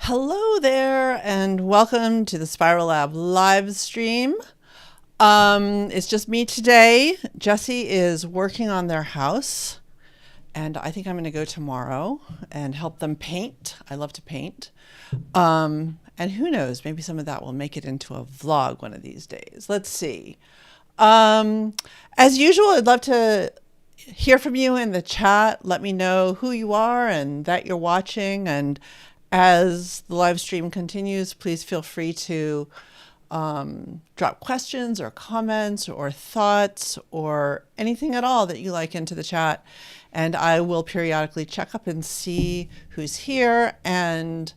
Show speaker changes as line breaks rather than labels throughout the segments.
Hello there, and welcome to the Spiral Lab live stream. It's just me today. Jesse is working on their house, and I think I'm going to go tomorrow and help them paint. I love to paint. And who knows, maybe some of that will make it into a vlog one of these days. Let's see. As usual, I'd love to hear from you in the chat. Let me know who you are and that you're watching. And as the live stream continues, please feel free to drop questions or comments or thoughts or anything at all that you like into the chat. And I will periodically check up and see who's here and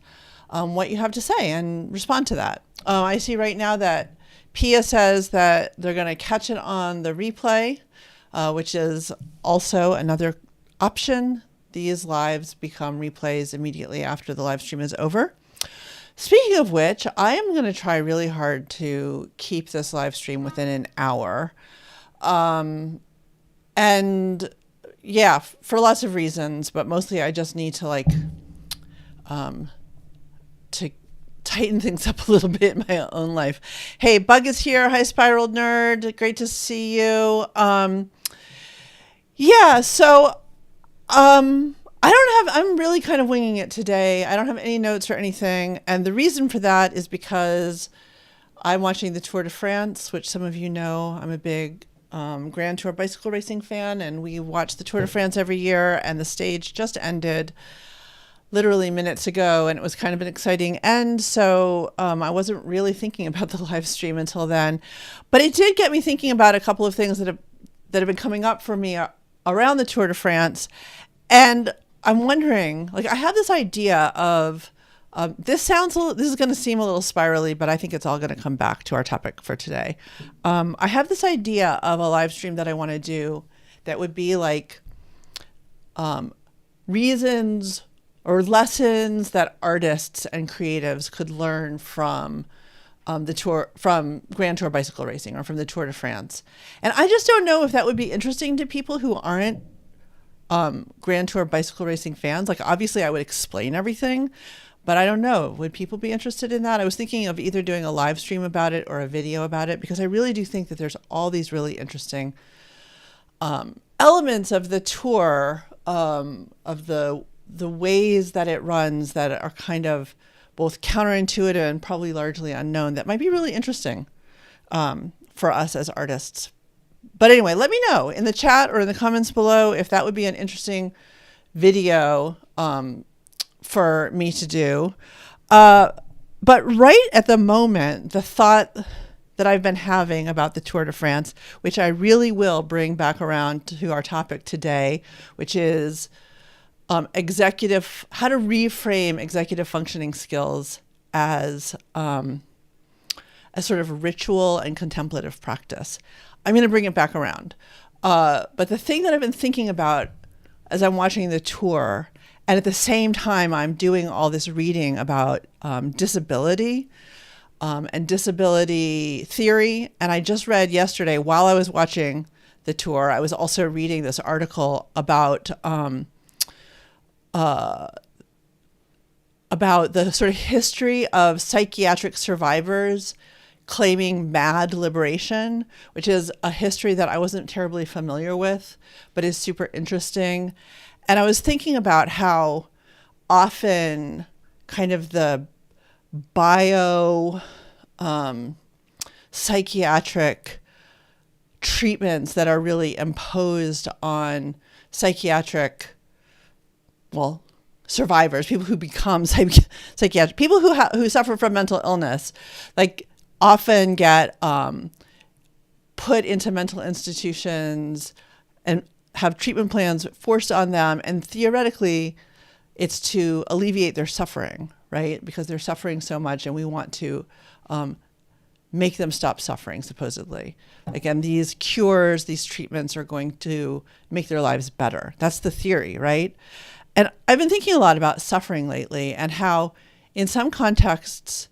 what you have to say and respond to that. I see right now that Pia says that they're going to catch it on the replay, which is also another option. These lives become replays immediately after the live stream is over. Speaking of which, I am going to try really hard to keep this live stream within an hour. And yeah, for lots of reasons, but mostly I just need to to tighten things up a little bit in my own life. Hey, Bug is here. Hi, Spiral Nerd. Great to see you. I'm really kind of winging it today. I don't have any notes or anything. And the reason for that is because I'm watching the Tour de France, which some of you know. I'm a big Grand Tour bicycle racing fan, and we watch the Tour de France every year, and the stage just ended literally minutes ago, and it was kind of an exciting end. So I wasn't really thinking about the live stream until then. But it did get me thinking about a couple of things that have been coming up for me around the Tour de France. And I'm wondering, I have this idea of, this is going to seem a little spirally, but I think it's all going to come back to our topic for today. I have this idea of a live stream that I want to do that would be reasons or lessons that artists and creatives could learn from from Grand Tour bicycle racing or from the Tour de France. And I just don't know if that would be interesting to people who aren't Grand Tour bicycle racing fans. Obviously I would explain everything, but I don't know. Would people be interested in that? I was thinking of either doing a live stream about it or a video about it, because I really do think that there's all these really interesting elements of the tour, of the ways that it runs that are kind of both counterintuitive and probably largely unknown, that might be really interesting for us as artists. But anyway, let me know in the chat or in the comments below if that would be an interesting video for me to do. But right at the moment, the thought that I've been having about the Tour de France, which I really will bring back around to our topic today, which is how to reframe executive functioning skills as a sort of ritual and contemplative practice. I'm going to bring it back around. But the thing that I've been thinking about as I'm watching the tour, and at the same time I'm doing all this reading about disability and disability theory. And I just read yesterday, while I was watching the tour, I was also reading this article about the sort of history of psychiatric survivors claiming mad liberation, which is a history that I wasn't terribly familiar with, but is super interesting. And I was thinking about how often kind of the psychiatric treatments that are really imposed on psychiatric, survivors, people who become psychiatric, people who suffer from mental illness, often get put into mental institutions and have treatment plans forced on them. And theoretically, it's to alleviate their suffering, right? Because they're suffering so much, and we want to make them stop suffering, supposedly. Again, these cures, these treatments are going to make their lives better. That's the theory, right? And I've been thinking a lot about suffering lately, and how in some contexts,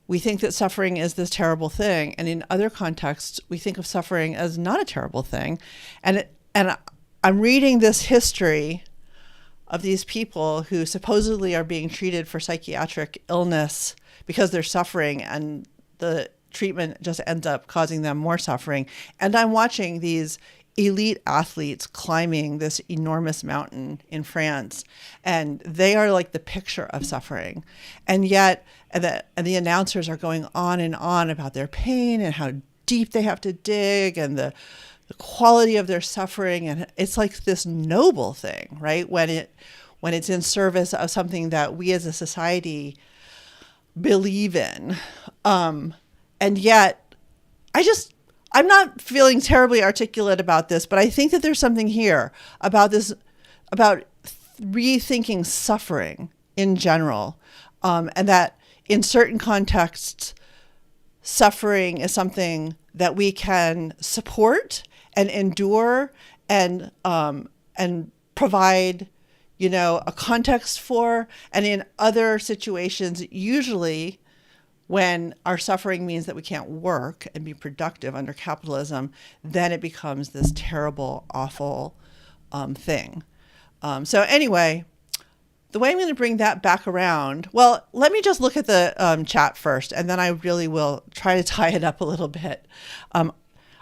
we think that suffering is this terrible thing. And in other contexts, we think of suffering as not a terrible thing. And I'm reading this history of these people who supposedly are being treated for psychiatric illness because they're suffering, and the treatment just ends up causing them more suffering. And I'm watching these elite athletes climbing this enormous mountain in France, and they are like the picture of suffering. And yet the announcers are going on and on about their pain and how deep they have to dig and the quality of their suffering. And it's like this noble thing, right? When it's in service of something that we as a society believe in. And yet I'm not feeling terribly articulate about this, but I think that there's something here about this, about rethinking suffering in general. And that in certain contexts, suffering is something that we can support and endure and provide, a context for. And in other situations, usually when our suffering means that we can't work and be productive under capitalism, then it becomes this terrible, awful thing. So anyway, the way I'm going to bring that back around, well, let me just look at the chat first, and then I really will try to tie it up a little bit. I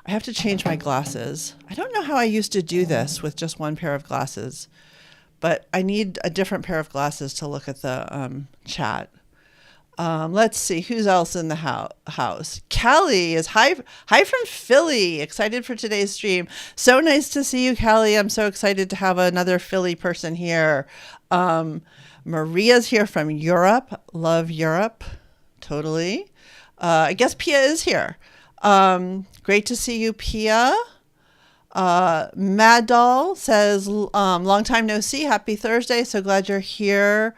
have to change my glasses. I don't know how I used to do this with just one pair of glasses, but I need a different pair of glasses to look at the chat. Let's see who's else in the house. Callie is hi from Philly. Excited for today's stream. So nice to see you, Callie. I'm so excited to have another Philly person here. Maria's here from Europe. Love Europe. Totally. I guess Pia is here. Great to see you, Pia. Mad Doll says, long time no see. Happy Thursday. So glad you're here.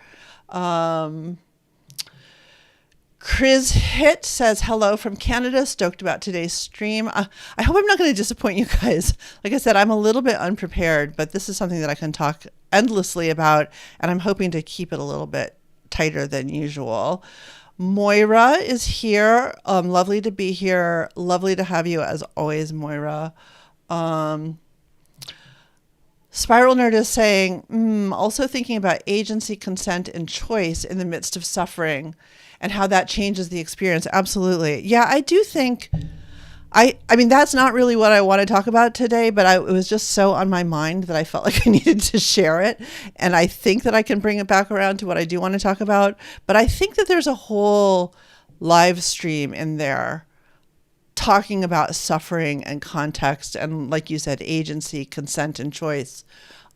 Chris Hit says, hello from Canada. Stoked about today's stream. I hope I'm not going to disappoint you guys. Like I said, I'm a little bit unprepared, but this is something that I can talk endlessly about, and I'm hoping to keep it a little bit tighter than usual. Moira is here. Lovely to be here. Lovely to have you as always, Moira. Spiral Nerd is saying, also thinking about agency, consent, and choice in the midst of suffering and how that changes the experience. Absolutely. Yeah, I do think, I mean, that's not really what I want to talk about today, but it was just so on my mind that I felt like I needed to share it. And I think that I can bring it back around to what I do want to talk about. But I think that there's a whole live stream in there talking about suffering and context and, like you said, agency, consent, and choice.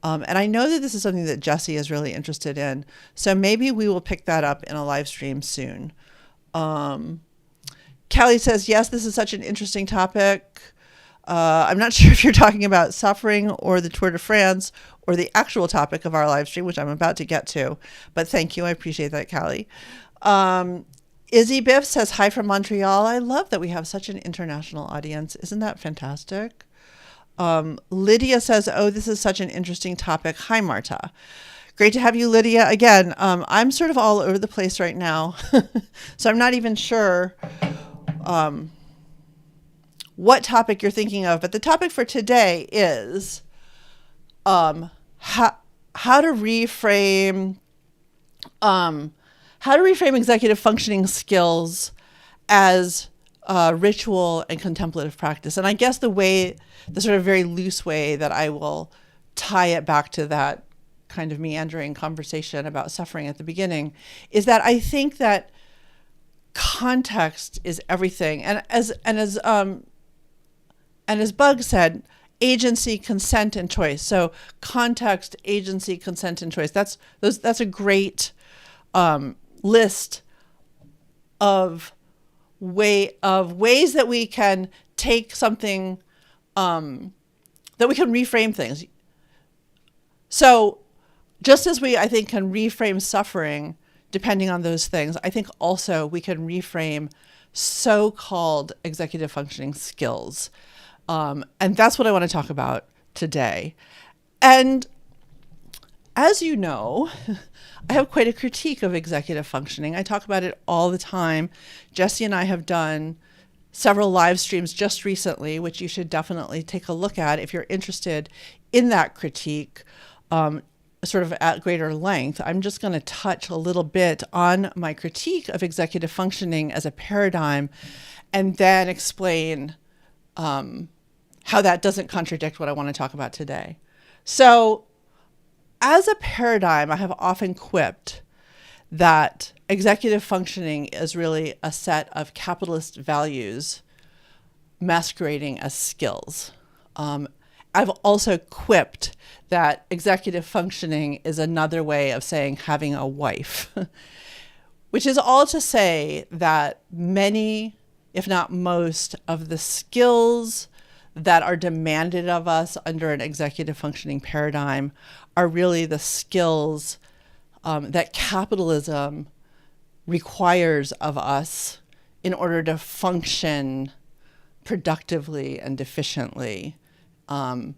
And I know that this is something that Jessie is really interested in. So maybe we will pick that up in a live stream soon. Kelly says, yes, this is such an interesting topic. I'm not sure if you're talking about suffering or the Tour de France or the actual topic of our live stream, which I'm about to get to. But thank you. I appreciate that, Kelly. Izzy Biff says, hi from Montreal. I love that we have such an international audience. Isn't that fantastic? Lydia says, oh, this is such an interesting topic. Hi, Marta. Great to have you, Lydia. Again, I'm sort of all over the place right now, so I'm not even sure what topic you're thinking of. But the topic for today is how to reframe executive functioning skills as ritual and contemplative practice. And I guess the sort of very loose way that I will tie it back to that kind of meandering conversation about suffering at the beginning is that I think that context is everything. And as Bug said, agency, consent, and choice. So context, agency, consent, and choice. That's a great list of ways that we can take something, that we can reframe things. So just as we, I think, can reframe suffering depending on those things, I think also we can reframe so-called executive functioning skills. And that's what I want to talk about today. And as you know, I have quite a critique of executive functioning. I talk about it all the time. Jessie and I have done several live streams just recently, which you should definitely take a look at if you're interested in that critique. sort of at greater length, I'm just going to touch a little bit on my critique of executive functioning as a paradigm, and then explain how that doesn't contradict what I want to talk about today. So, as a paradigm, I have often quipped that executive functioning is really a set of capitalist values masquerading as skills. I've also quipped that executive functioning is another way of saying having a wife, which is all to say that many, if not most, of the skills that are demanded of us under an executive functioning paradigm are really the skills that capitalism requires of us in order to function productively and efficiently in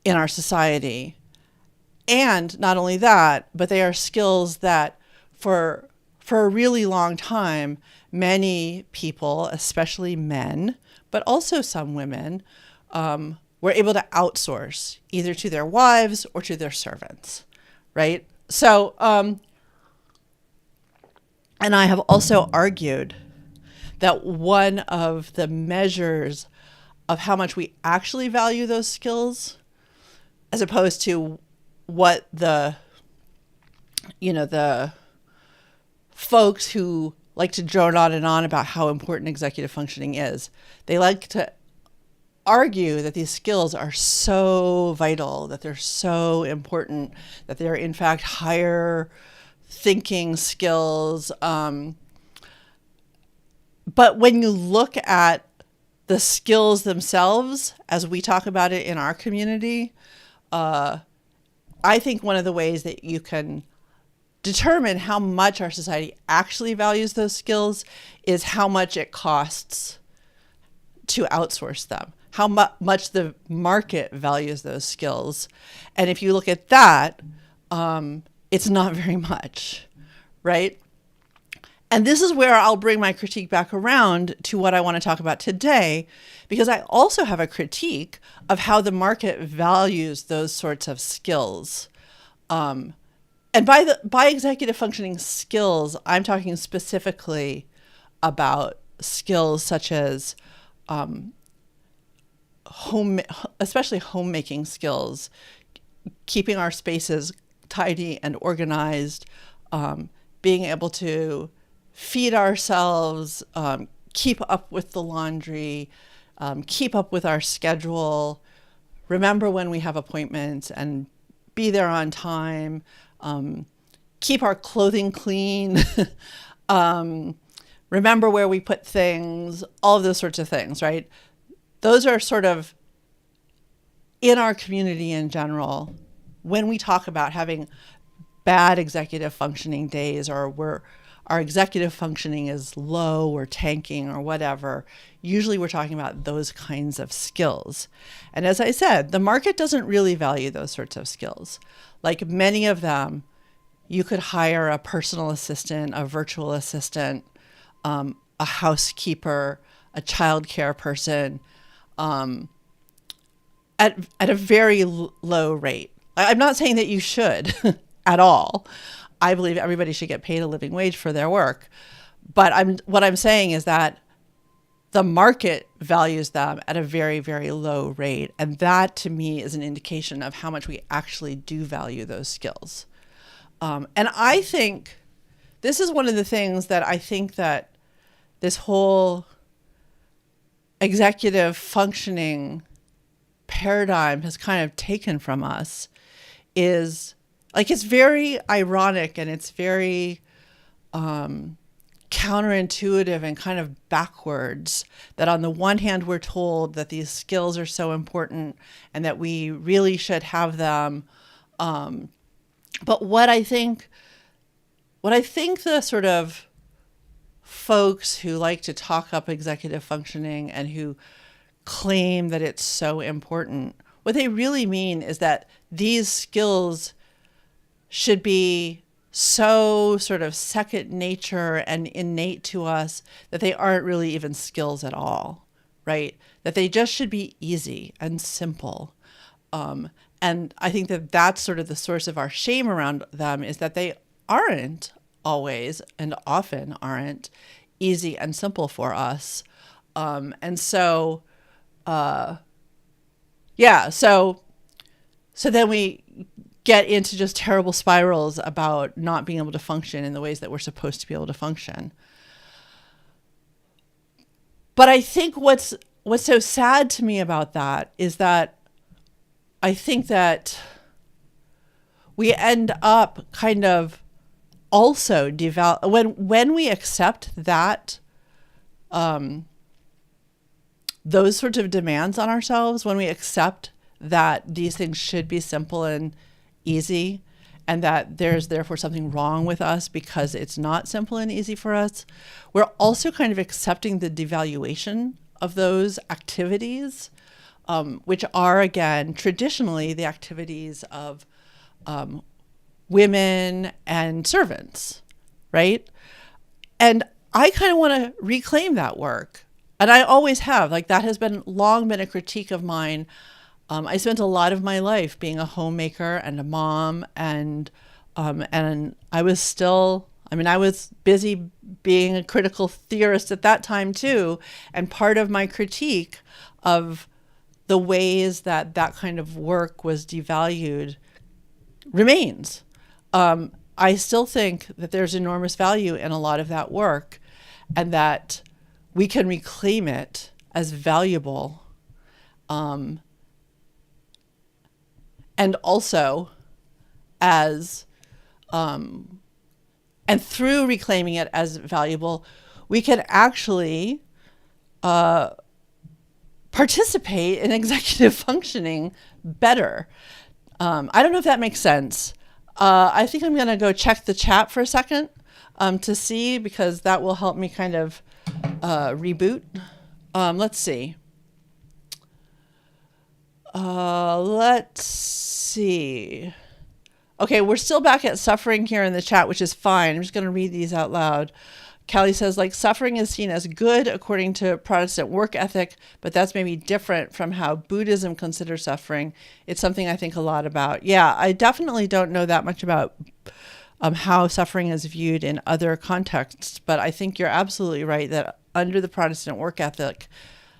our society. And not only that, but they are skills that for a really long time, many people, especially men, but also some women, were able to outsource either to their wives or to their servants, right? So, and I have also argued that one of the measures of how much we actually value those skills, as opposed to what the folks who like to drone on and on about how important executive functioning is, they like to argue that these skills are so vital, that they're so important, that they're in fact higher thinking skills. But when you look at the skills themselves, as we talk about it in our community, I think one of the ways that you can determine how much our society actually values those skills is how much it costs to outsource them, how much the market values those skills. And if you look at that, it's not very much, right? And this is where I'll bring my critique back around to what I want to talk about today, because I also have a critique of how the market values those sorts of skills. And by executive functioning skills, I'm talking specifically about skills such as especially homemaking skills, keeping our spaces tidy and organized, being able to feed ourselves, keep up with the laundry, keep up with our schedule, remember when we have appointments and be there on time, keep our clothing clean, remember where we put things, all of those sorts of things, right? Those are sort of, in our community in general, when we talk about having bad executive functioning days, or our executive functioning is low or tanking or whatever, usually we're talking about those kinds of skills. And as I said, the market doesn't really value those sorts of skills. Like many of them, you could hire a personal assistant, a virtual assistant, a housekeeper, a childcare person, at a very low rate. I'm not saying that you should at all. I believe everybody should get paid a living wage for their work. But what I'm saying is that the market values them at a very, very low rate. And that to me is an indication of how much we actually do value those skills. And I think this is one of the things that I think that this whole executive functioning paradigm has kind of taken from us, is like, it's very ironic and it's very counterintuitive and kind of backwards that on the one hand, we're told that these skills are so important and that we really should have them. But what I think the sort of folks who like to talk up executive functioning and who claim that it's so important, what they really mean is that these skills should be so sort of second nature and innate to us that they aren't really even skills at all, right? That they just should be easy and simple. And I think that that's sort of the source of our shame around them, is that they aren't always, and often aren't, easy and simple for us. And so, yeah, so then we get into just terrible spirals about not being able to function in the ways that we're supposed to be able to function. But I think what's so sad to me about that is that I think that we end up kind of also when we accept that those sorts of demands on ourselves, when we accept that these things should be simple and easy, and that there's therefore something wrong with us because it's not simple and easy for us, we're also kind of accepting the devaluation of those activities, which are, again, traditionally the activities of women and servants, right? And I kind of want to reclaim that work. And I always have. Like, that has long been a critique of mine. I spent a lot of my life being a homemaker and a mom, and I was busy being a critical theorist at that time too. And part of my critique of the ways that kind of work was devalued remains. I still think that there's enormous value in a lot of that work, and that we can reclaim it as valuable. And also as, and through reclaiming it as valuable, we can actually participate in executive functioning better. I don't know if that makes sense. I think I'm going to go check the chat for a second to see, because that will help me kind of reboot. Let's see. Let's see. Okay, we're still back at suffering here in the chat, which is fine. I'm just going to read these out loud. Kelly says, like, suffering is seen as good according to Protestant work ethic, but that's maybe different from how Buddhism considers suffering. It's something I think a lot about. Yeah, I definitely don't know that much about how suffering is viewed in other contexts, but I think you're absolutely right that under the Protestant work ethic,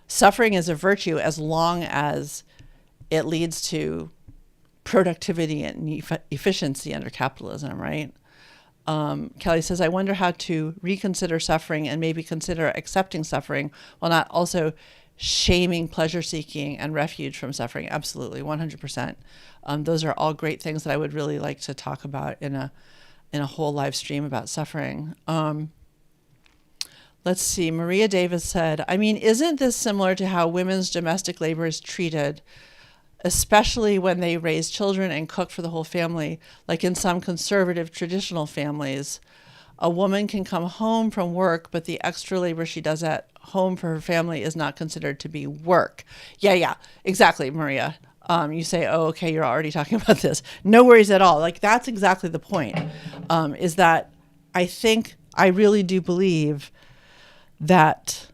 suffering is a virtue as long as it leads to productivity and efficiency under capitalism, right? Kelly says, I wonder how to reconsider suffering and maybe consider accepting suffering while not also shaming pleasure-seeking and refuge from suffering. Absolutely, 100%. Those are all great things that I would really like to talk about in a whole live stream about suffering. Let's see. Maria Davis said, I mean, isn't this similar to how women's domestic labor is treated, especially when they raise children and cook for the whole family, like in some conservative traditional families? A woman can come home from work, but the extra labor she does at home for her family is not considered to be work. Yeah, exactly, Maria. You say, oh, okay, you're already talking about this. No worries at all. Like, that's exactly the point, is that I really do believe that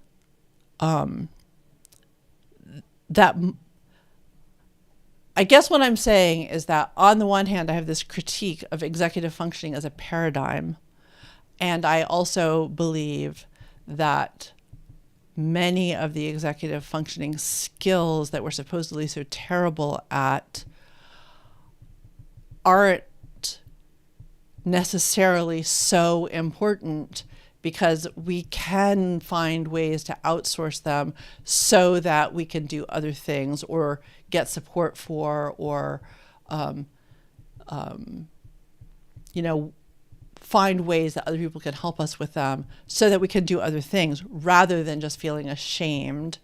I guess what I'm saying is that on the one hand, I have this critique of executive functioning as a paradigm. And I also believe that many of the executive functioning skills that we're supposedly so terrible at aren't necessarily so important, because we can find ways to outsource them so that we can do other things or get support for, or, find ways that other people can help us with them so that we can do other things, rather than just feeling ashamed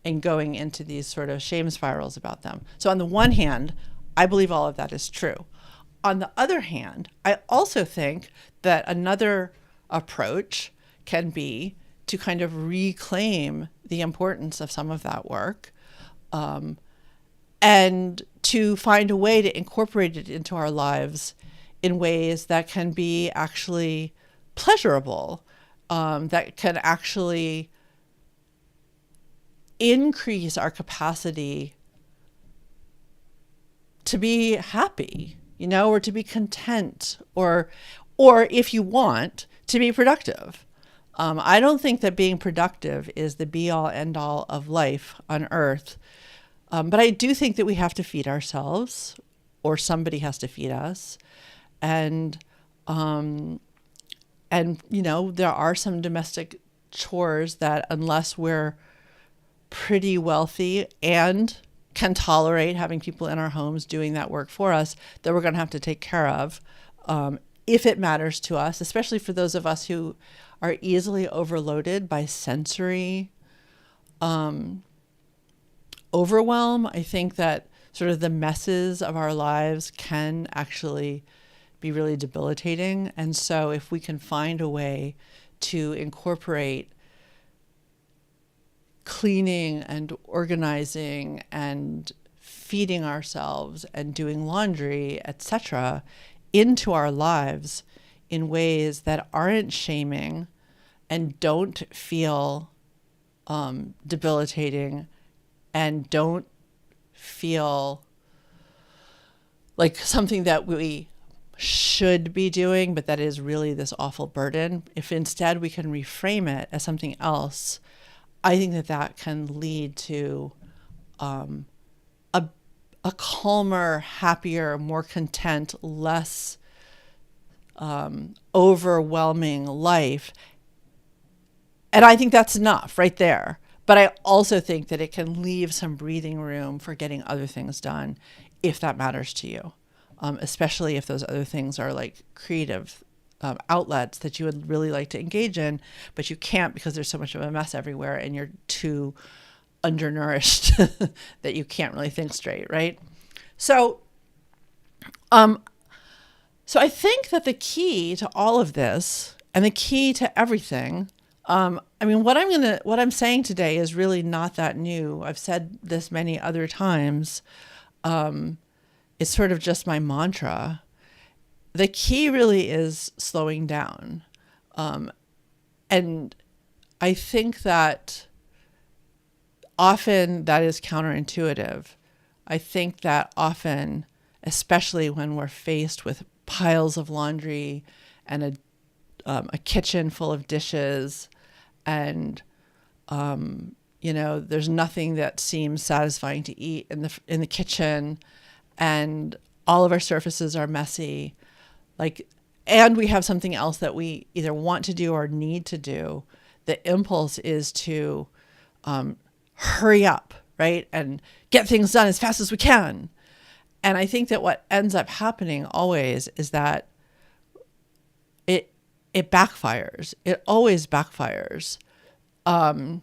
and going into these sort of shame spirals about them. So on the one hand, I believe all of that is true. On the other hand, I also think that another approach can be to kind of reclaim the importance of some of that work, and to find a way to incorporate it into our lives in ways that can be actually pleasurable, that can actually increase our capacity to be happy, or to be content, or if you want to be productive. I don't think that being productive is the be all end all of life on earth. But I do think that we have to feed ourselves, or somebody has to feed us. And there are some domestic chores that, unless we're pretty wealthy and can tolerate having people in our homes doing that work for us, that we're going to have to take care of, if it matters to us, especially for those of us who are easily overloaded by sensory overwhelm. I think that sort of the messes of our lives can actually be really debilitating. And so if we can find a way to incorporate cleaning and organizing and feeding ourselves and doing laundry, etc., into our lives in ways that aren't shaming and don't feel debilitating and don't feel like something that we should be doing, but that is really this awful burden. If instead we can reframe it as something else, I think that can lead to a calmer, happier, more content, less overwhelming life. And I think that's enough right there. But I also think that it can leave some breathing room for getting other things done, if that matters to you, especially if those other things are like creative outlets that you would really like to engage in, but you can't because there's so much of a mess everywhere and you're too undernourished that you can't really think straight, right? So I think that the key to all of this and the key to everything, what I'm saying today is really not that new. I've said this many other times. It's sort of just my mantra. The key really is slowing down. And I think that often that is counterintuitive. I think that often, especially when we're faced with piles of laundry and a kitchen full of dishes, and there's nothing that seems satisfying to eat in the kitchen, and all of our surfaces are messy, and we have something else that we either want to do or need to do. The impulse is to hurry up, right, and get things done as fast as we can. And I think that what ends up happening always is that it backfires. It always backfires. And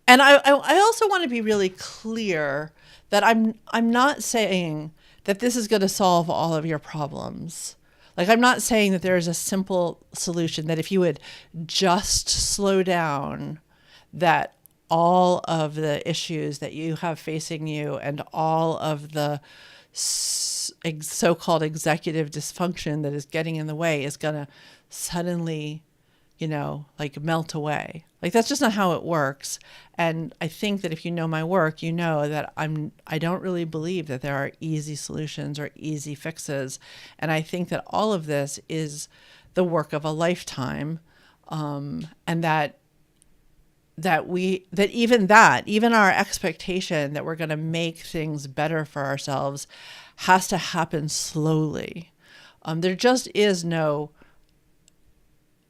I also want to be really clear that I'm not saying that this is going to solve all of your problems. I'm not saying that there is a simple solution that if you would just slow down, that all of the issues that you have facing you and all of the so-called executive dysfunction that is getting in the way is going to suddenly, melt away. That's just not how it works. And I think that if you know my work, you know that I don't really believe that there are easy solutions or easy fixes. And I think that all of this is the work of a lifetime. And that even our expectation that we're going to make things better for ourselves has to happen slowly. There just is no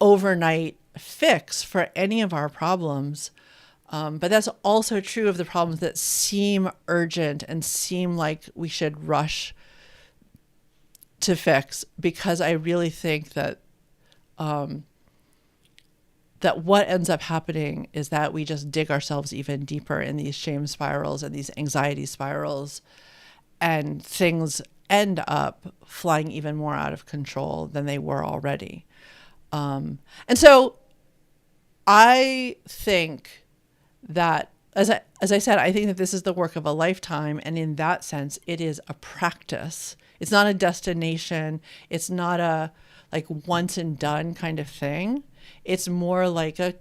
overnight fix for any of our problems. But that's also true of the problems that seem urgent and seem like we should rush to fix, because I really think that that what ends up happening is that we just dig ourselves even deeper in these shame spirals and these anxiety spirals, and things end up flying even more out of control than they were already. And so I think that, as I said, I think that this is the work of a lifetime. And in that sense, it is a practice. It's not a destination. It's not a once and done kind of thing. It's more like a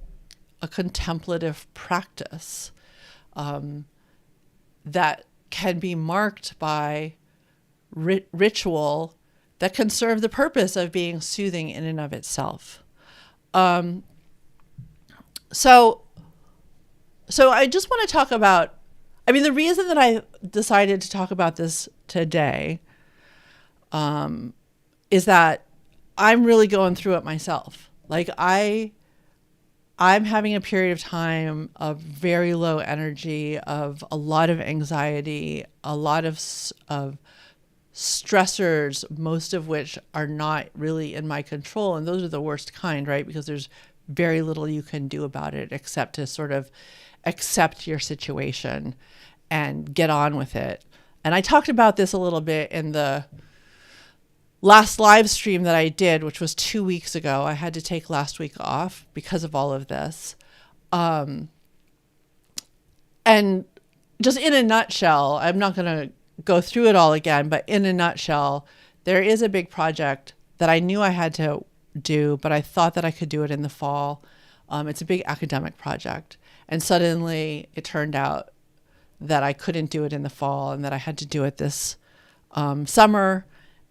contemplative practice that can be marked by ritual that can serve the purpose of being soothing in and of itself. So I just want to talk about, the reason that I decided to talk about this today is that I'm really going through it myself. Like I'm having a period of time of very low energy, of a lot of anxiety, a lot of stressors, most of which are not really in my control. And those are the worst kind, right? Because there's very little you can do about it except to sort of accept your situation and get on with it. And I talked about this a little bit in the last live stream that I did, which was 2 weeks ago. I had to take last week off because of all of this. And just in a nutshell, I'm not going to go through it all again, but in a nutshell, there is a big project that I knew I had to do, but I thought that I could do it in the fall. It's a big academic project. And suddenly it turned out that I couldn't do it in the fall and that I had to do it this summer.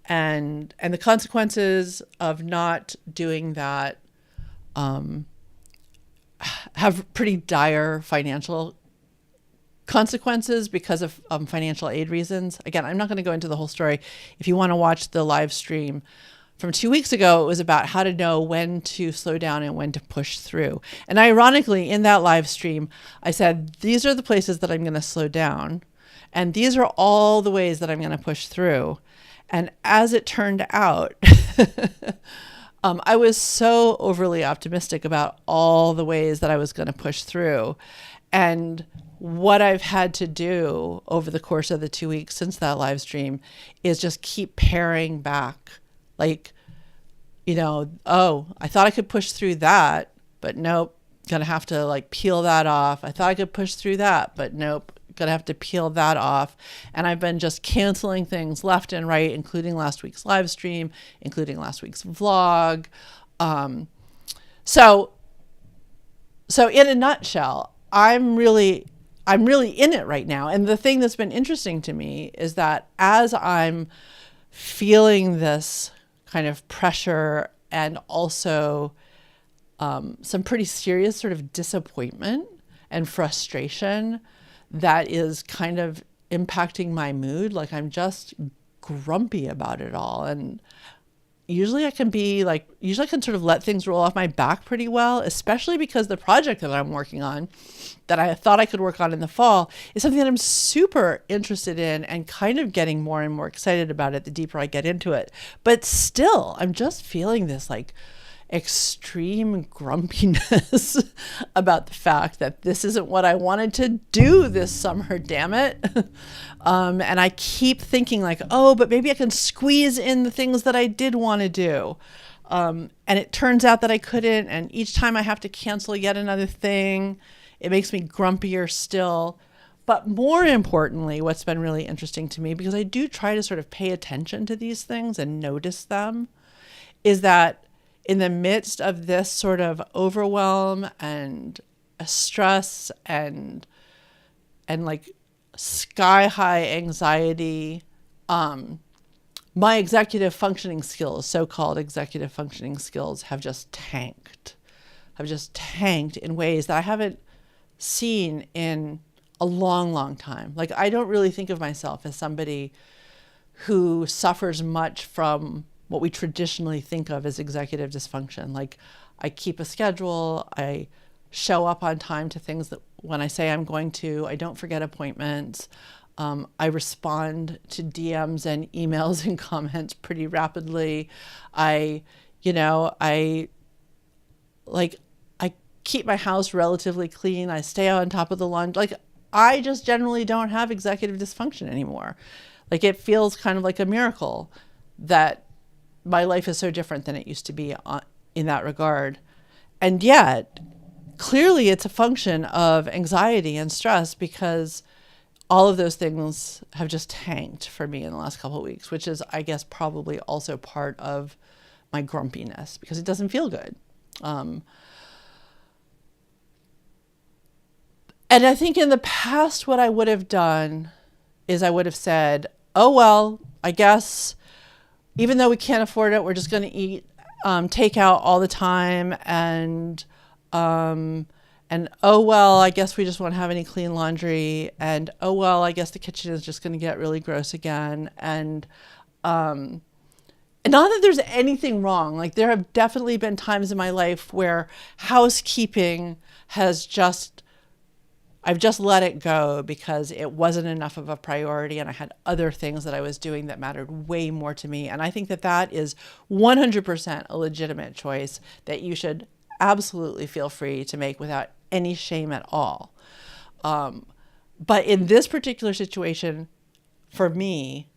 And the consequences of not doing that have pretty dire financial consequences because of financial aid reasons. Again, I'm not going to go into the whole story. If you want to watch the live stream from 2 weeks ago, it was about how to know when to slow down and when to push through. And ironically, in that live stream, I said, these are the places that I'm going to slow down. And these are all the ways that I'm going to push through. And as it turned out, I was so overly optimistic about all the ways that I was going to push through. And what I've had to do over the course of the 2 weeks since that live stream is just keep paring back. Like, oh, I thought I could push through that, but nope, gonna have to like peel that off. I thought I could push through that, but nope, gonna have to peel that off. And I've been just canceling things left and right, including last week's live stream, including last week's vlog. So in a nutshell, I'm really in it right now. And the thing that's been interesting to me is that as I'm feeling this kind of pressure and also some pretty serious sort of disappointment and frustration that is kind of impacting my mood. Like I'm just grumpy about it all. And usually I can sort of let things roll off my back pretty well, especially because the project that I'm working on that I thought I could work on in the fall is something that I'm super interested in and kind of getting more and more excited about it the deeper I get into it. But still, I'm just feeling this like extreme grumpiness about the fact that this isn't what I wanted to do this summer, damn it. And I keep thinking like, oh, but maybe I can squeeze in the things that I did want to do. And it turns out that I couldn't. And each time I have to cancel yet another thing, it makes me grumpier still. But more importantly, what's been really interesting to me, because I do try to sort of pay attention to these things and notice them, is that in the midst of this sort of overwhelm and stress and like sky high anxiety, my executive functioning skills, so-called executive functioning skills, have just tanked in ways that I haven't seen in a long, long time. Like I don't really think of myself as somebody who suffers much from what we traditionally think of as executive dysfunction. Like I keep a schedule, I show up on time to things that when I say I'm going to, I don't forget appointments. I respond to DMs and emails and comments pretty rapidly. I keep my house relatively clean. I stay on top of the laundry. Like I just generally don't have executive dysfunction anymore. Like it feels kind of like a miracle that my life is so different than it used to be in that regard. And yet, clearly it's a function of anxiety and stress, because all of those things have just tanked for me in the last couple of weeks, which is, I guess, probably also part of my grumpiness, because it doesn't feel good. And I think in the past, what I would have done is I would have said, oh, well, I guess even though we can't afford it, we're just going to eat takeout all the time. And oh, well, I guess we just won't have any clean laundry. And oh, well, I guess the kitchen is just going to get really gross again. And not that there's anything wrong. Like, there have definitely been times in my life where housekeeping I've just let it go because it wasn't enough of a priority and I had other things that I was doing that mattered way more to me. And I think that that is 100% a legitimate choice that you should absolutely feel free to make without any shame at all. But in this particular situation, for me,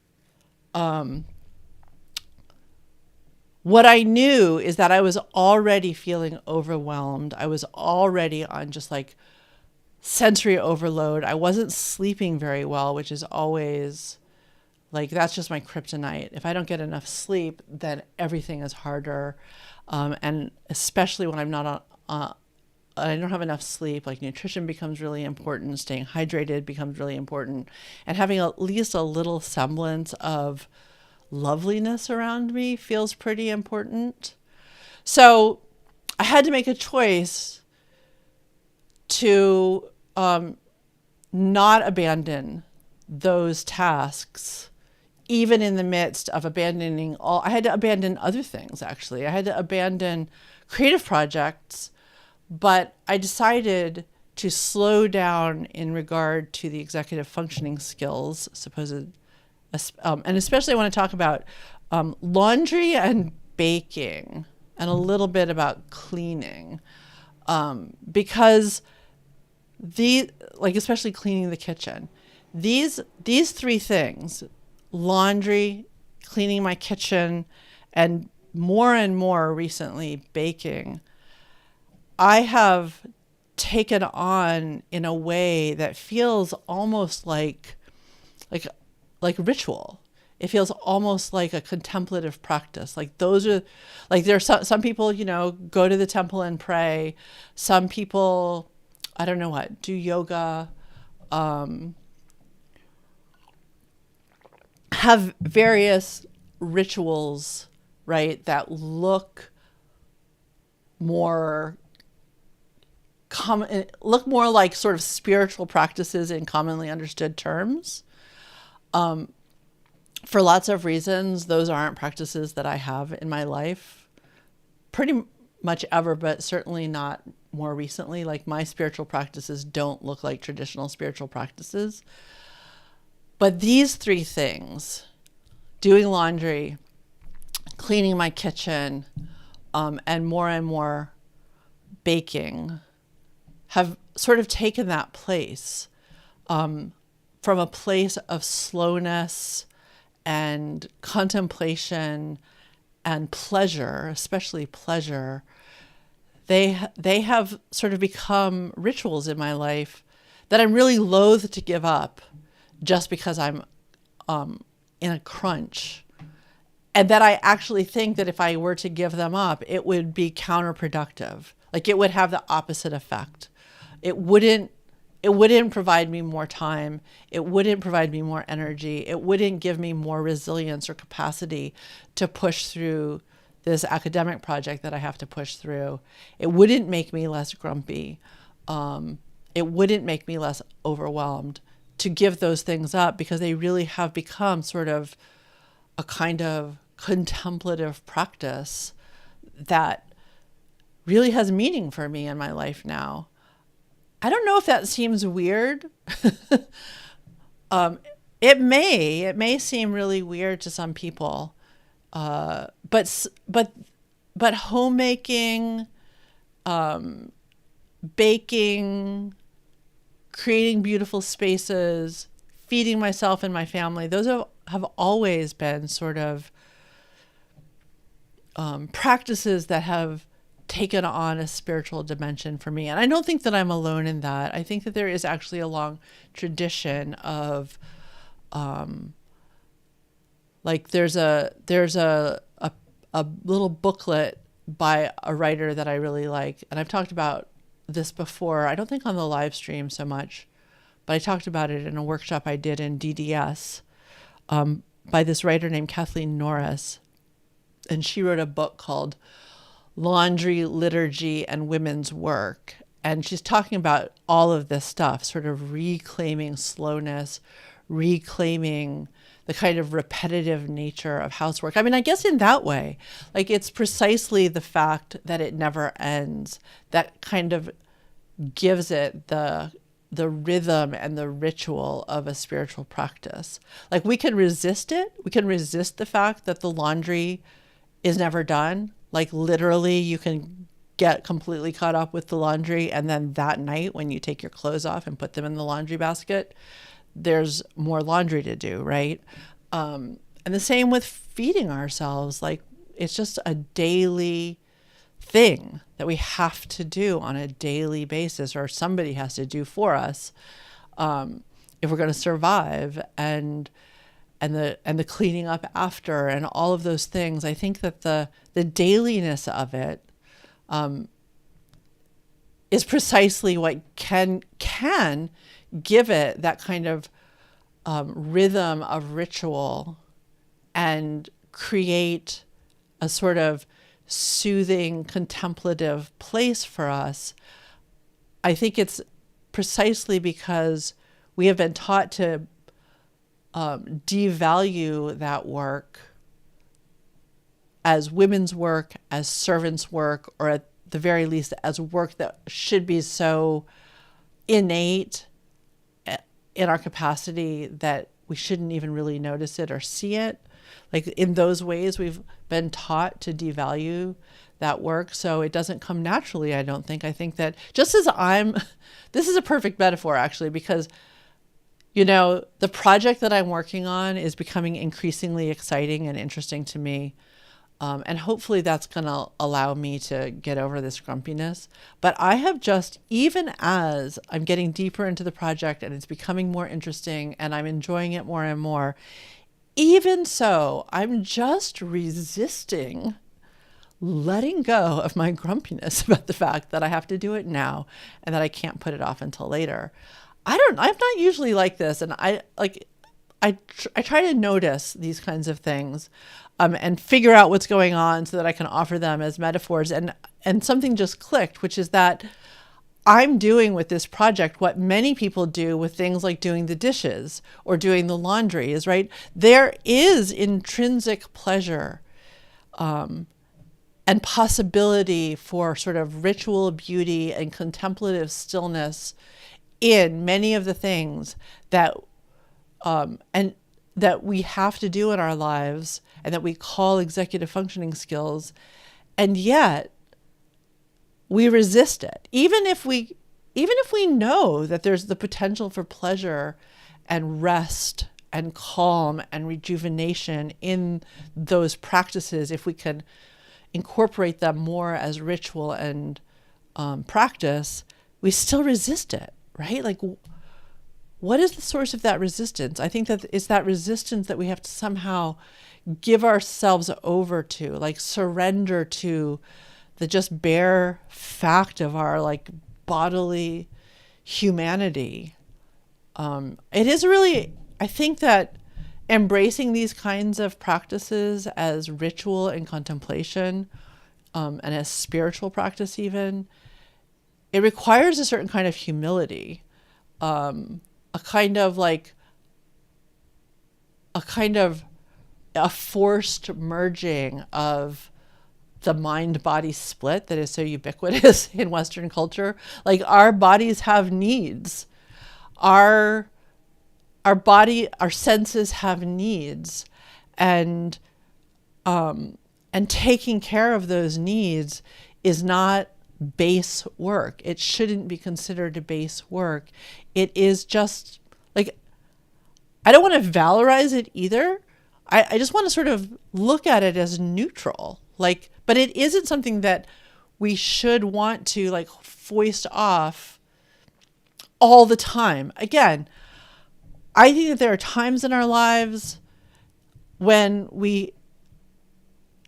what I knew is that I was already feeling overwhelmed. I was already on just like sensory overload. I wasn't sleeping very well, which is always like, that's just my kryptonite. If I don't get enough sleep, then everything is harder. And especially when I'm not I don't have enough sleep, like nutrition becomes really important. Staying hydrated becomes really important. And having at least a little semblance of loveliness around me feels pretty important. So I had to make a choice to not abandon those tasks, even in the midst of abandoning all. I had to abandon other things, actually. I had to abandon creative projects, but I decided to slow down in regard to the executive functioning skills, and especially I want to talk about laundry and baking and a little bit about cleaning, because especially cleaning the kitchen, these three things, laundry, cleaning my kitchen, and more recently baking, I have taken on in a way that feels almost like ritual. It feels almost like a contemplative practice. Like, those are, like, there's some people, go to the temple and pray. Some people, I don't know what, do yoga, have various rituals, right, that look more like sort of spiritual practices in commonly understood terms. For lots of reasons, those aren't practices that I have in my life pretty much ever, but certainly not more recently. Like, my spiritual practices don't look like traditional spiritual practices. But these three things, doing laundry, cleaning my kitchen, and more baking, have sort of taken that place, from a place of slowness and contemplation and pleasure, especially pleasure. They have sort of become rituals in my life that I'm really loath to give up just because I'm in a crunch. And that I actually think that if I were to give them up, it would be counterproductive. Like, it would have the opposite effect. It wouldn't provide me more time. It wouldn't provide me more energy. It wouldn't give me more resilience or capacity to push through this academic project that I have to push through. It wouldn't make me less grumpy. It wouldn't make me less overwhelmed to give those things up, because they really have become sort of a kind of contemplative practice that really has meaning for me in my life now. I don't know if that seems weird. It may seem really weird to some people. But homemaking, baking, creating beautiful spaces, feeding myself and my family, those have always been sort of practices that have taken on a spiritual dimension for me. And I don't think that I'm alone in that. I think that there is actually a long tradition of there's a little booklet by a writer that I really like. And I've talked about this before, I don't think on the live stream so much, but I talked about it in a workshop I did in DDS by this writer named Kathleen Norris. And she wrote a book called Laundry, Liturgy, and Women's Work. And she's talking about all of this stuff, sort of reclaiming slowness, reclaiming the kind of repetitive nature of housework. I mean, I guess in that way, like it's precisely the fact that it never ends that kind of gives it the rhythm and the ritual of a spiritual practice. Like we can resist it. We can resist the fact that the laundry is never done. Like literally you can get completely caught up with the laundry, and then that night when you take your clothes off and put them in the laundry basket, there's more laundry to do, right? And the same with feeding ourselves. Like it's just a daily thing that we have to do on a daily basis, or somebody has to do for us, if we're going to survive, and the cleaning up after and all of those things. I think that the dailiness of it is precisely what can give it that kind of rhythm of ritual and create a sort of soothing, contemplative place for us. I think it's precisely because we have been taught to devalue that work as women's work, as servants' work, or at the very least as work that should be so innate in our capacity that we shouldn't even really notice it or see it. Like in those ways, we've been taught to devalue that work. So it doesn't come naturally, I don't think. I think that just as this is a perfect metaphor actually, because, you know, the project that I'm working on is becoming increasingly exciting and interesting to me. And hopefully that's going to allow me to get over this grumpiness. But I have just, even as I'm getting deeper into the project and it's becoming more interesting and I'm enjoying it more and more, even so, I'm just resisting letting go of my grumpiness about the fact that I have to do it now and that I can't put it off until later. I'm not usually like this. And I try to notice these kinds of things and figure out what's going on so that I can offer them as metaphors. And something just clicked, which is that I'm doing with this project what many people do with things like doing the dishes or doing the laundry, is right. There is intrinsic pleasure and possibility for sort of ritual beauty and contemplative stillness in many of the things that and that we have to do in our lives and that we call executive functioning skills. And yet we resist it. Even if we know that there's the potential for pleasure and rest and calm and rejuvenation in those practices, if we can incorporate them more as ritual and practice, we still resist it, right? Like, what is the source of that resistance? I think that it's that resistance that we have to somehow give ourselves over to, like surrender to the just bare fact of our like bodily humanity. It is really, I think that embracing these kinds of practices as ritual and contemplation, and as spiritual practice even, it requires a certain kind of humility, a forced merging of the mind-body split that is so ubiquitous in Western culture. Like our bodies have needs. Our senses have needs, and taking care of those needs is not base work. It shouldn't be considered base work. It is just like, I don't want to valorize it either. I just want to sort of look at it as neutral. Like, but it isn't something that we should want to like foist off all the time. Again, I think that there are times in our lives when we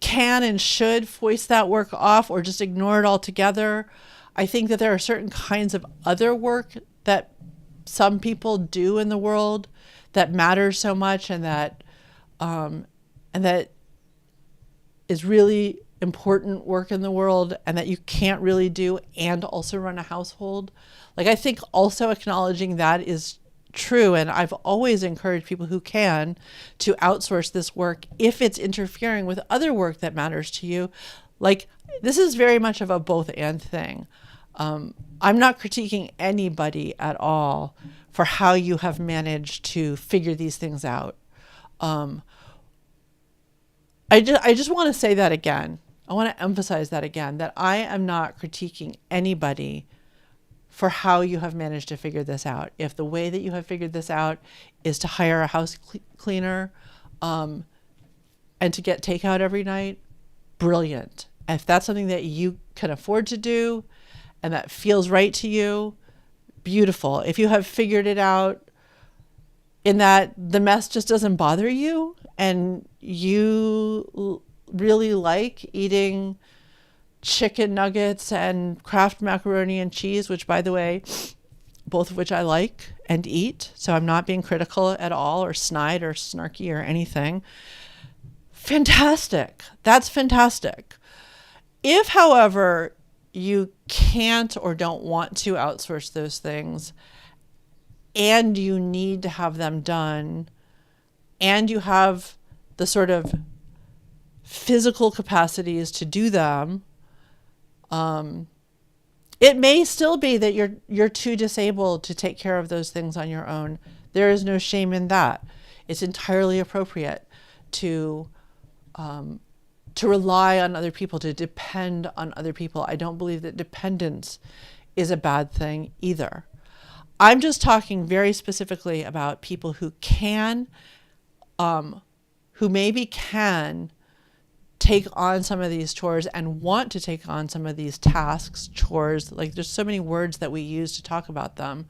can and should foist that work off or just ignore it altogether. I think that there are certain kinds of other work that some people do in the world that matters so much, and that is really important work in the world, and that you can't really do and also run a household. Like, I think also acknowledging that is true, and I've always encouraged people who can to outsource this work if it's interfering with other work that matters to you. Like, this is very much of a both and thing. I'm not critiquing anybody at all for how you have managed to figure these things out. I just want to say that again. I want to emphasize that again, that I am not critiquing anybody for how you have managed to figure this out. If the way that you have figured this out is to hire a house cleaner and to get takeout every night, brilliant. If that's something that you can afford to do and that feels right to you, beautiful. If you have figured it out in that the mess just doesn't bother you and you really like eating chicken nuggets and Kraft macaroni and cheese, which, by the way, both of which I like and eat, so I'm not being critical at all or snide or snarky or anything. Fantastic. That's fantastic. If, however, you can't or don't want to outsource those things, and you need to have them done, and you have the sort of physical capacities to do them, it may still be that you're too disabled to take care of those things on your own. There is no shame in that. It's entirely appropriate to rely on other people, to depend on other people. I don't believe that dependence is a bad thing either. I'm just talking very specifically about people who can, who maybe can take on some of these chores and want to take on some of these tasks, chores. Like, there's so many words that we use to talk about them,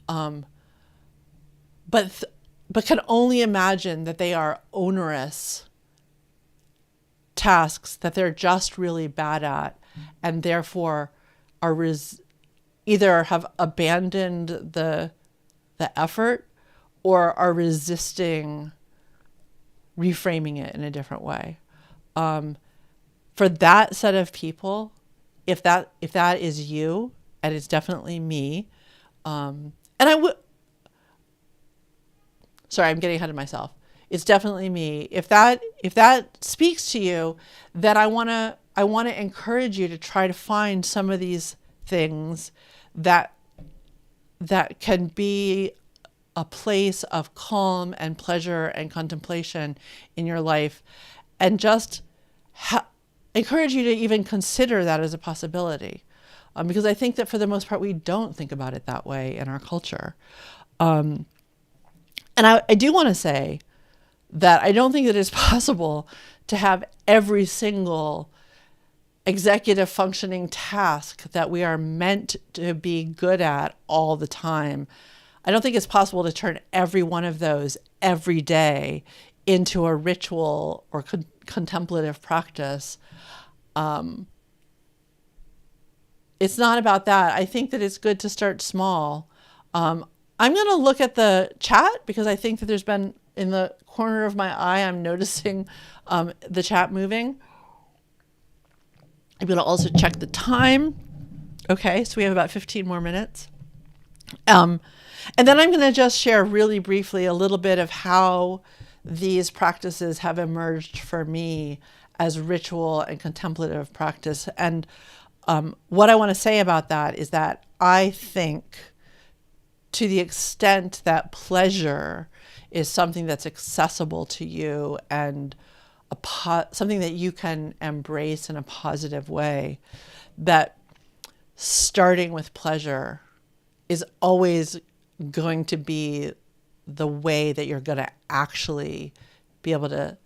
but can only imagine that they are onerous tasks that they're just really bad at, and therefore are either have abandoned the effort or are resisting reframing it in a different way. For that set of people, if that is you, and it's definitely me, and sorry, I'm getting ahead of myself. It's definitely me. If that speaks to you, then I want to encourage you to try to find some of these things that can be a place of calm and pleasure and contemplation in your life, and just encourage you to even consider that as a possibility, because I think that for the most part we don't think about it that way in our culture. And I do want to say that I don't think that it's possible to have every single executive functioning task that we are meant to be good at all the time. I don't think it's possible to turn every one of those every day into a ritual or contemplative practice. It's not about that. I think that it's good to start small. I'm going to look at the chat because I think that there's been, in the corner of my eye, I'm noticing the chat moving. I'm going to also check the time. Okay, so we have about 15 more minutes. And then I'm going to just share really briefly a little bit of how these practices have emerged for me as ritual and contemplative practice. And what I want to say about that is that I think, to the extent that pleasure is something that's accessible to you and something that you can embrace in a positive way, that starting with pleasure is always going to be the way that you're going to actually be able to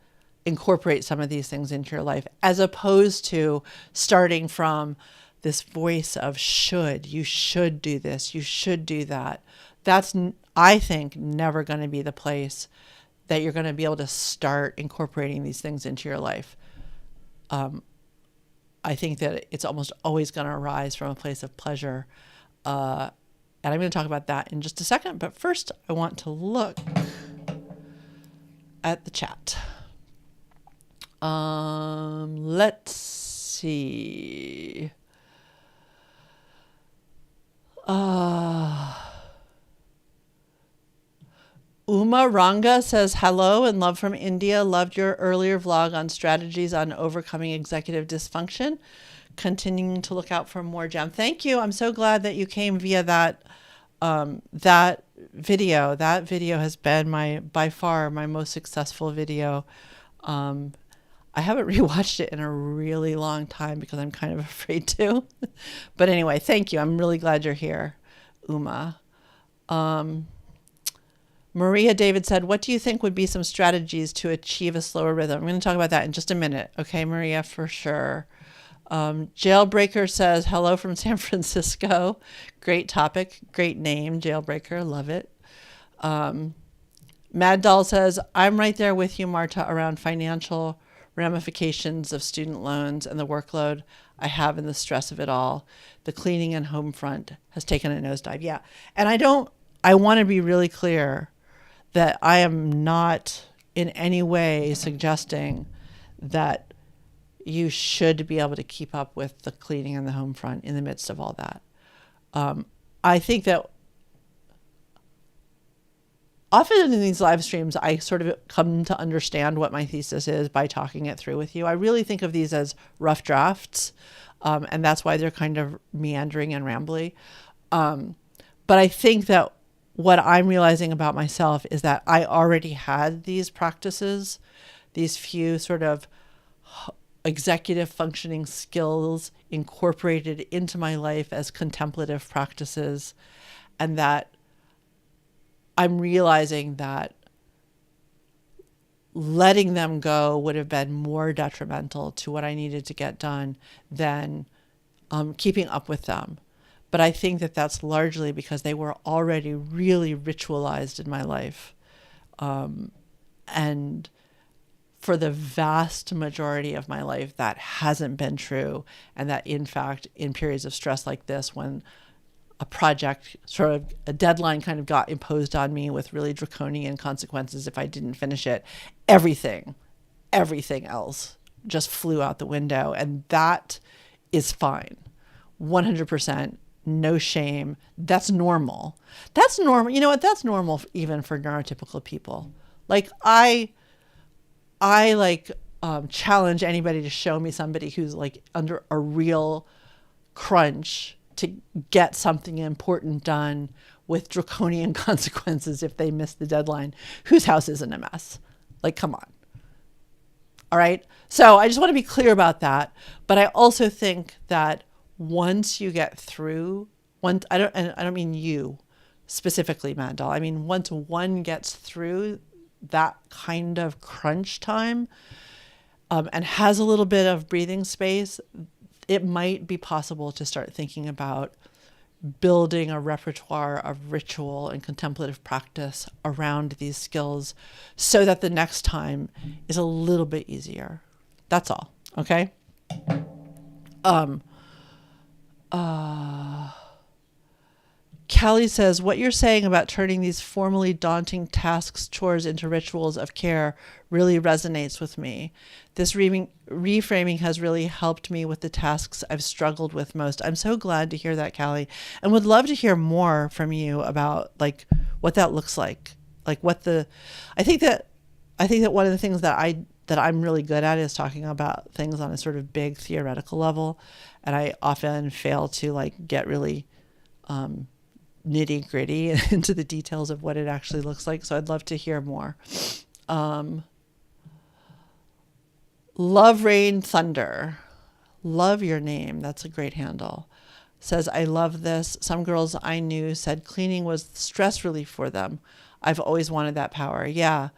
incorporate some of these things into your life, as opposed to starting from this voice of should, you should do this, you should do that. That's, I think, never going to be the place that you're going to be able to start incorporating these things into your life. I think that it's almost always going to arise from a place of pleasure. And I'm going to talk about that in just a second. But first, I want to look at the chat. Let's see. Uma Ranga says, hello and love from India. Loved your earlier vlog on strategies on overcoming executive dysfunction. Continuing to look out for more gem. Thank you. I'm so glad that you came via that video. That video has been by far my most successful video. I haven't rewatched it in a really long time because I'm kind of afraid to. But anyway, thank you. I'm really glad you're here, Uma. Maria David said, what do you think would be some strategies to achieve a slower rhythm? I'm going to talk about that in just a minute. Okay, Maria, for sure. Jailbreaker says, hello from San Francisco. Great topic. Great name, Jailbreaker. Love it. Mad Doll says, I'm right there with you, Marta, around financial ramifications of student loans and the workload I have and the stress of it all. The cleaning and home front has taken a nosedive. Yeah. And I want to be really clear that I am not in any way suggesting that you should be able to keep up with the cleaning and the home front in the midst of all that. I think that often in these live streams, I sort of come to understand what my thesis is by talking it through with you. I really think of these as rough drafts, and that's why they're kind of meandering and rambly. But I think that what I'm realizing about myself is that I already had these practices, these few sort of executive functioning skills incorporated into my life as contemplative practices, and that I'm realizing that letting them go would have been more detrimental to what I needed to get done than keeping up with them. But I think that that's largely because they were already really ritualized in my life. And for the vast majority of my life, that hasn't been true. And that, in fact, in periods of stress like this, when a project, sort of a deadline kind of got imposed on me with really draconian consequences if I didn't finish it, everything else just flew out the window. And that is fine. 100%. No shame. That's normal. That's normal. You know what? That's normal even for neurotypical people. Like I challenge anybody to show me somebody who's like under a real crunch to get something important done with draconian consequences if they miss the deadline, whose house isn't a mess. Like, come on. All right. So I just want to be clear about that. But I also think that once you get through, I don't mean you specifically, Mad Doll. I mean, once one gets through that kind of crunch time and has a little bit of breathing space, it might be possible to start thinking about building a repertoire of ritual and contemplative practice around these skills so that the next time is a little bit easier. That's all. Okay. Callie says, what you're saying about turning these formally daunting tasks, chores into rituals of care really resonates with me. This reframing has really helped me with the tasks I've struggled with most. I'm so glad to hear that, Callie, and would love to hear more from you about like what that looks like. Like I think that one of the things that I'm really good at is talking about things on a sort of big theoretical level. And I often fail to like get really nitty gritty into the details of what it actually looks like. So I'd love to hear more. Love Rain Thunder. Love your name. That's a great handle. Says, I love this. Some girls I knew said cleaning was stress relief for them. I've always wanted that power. Yeah.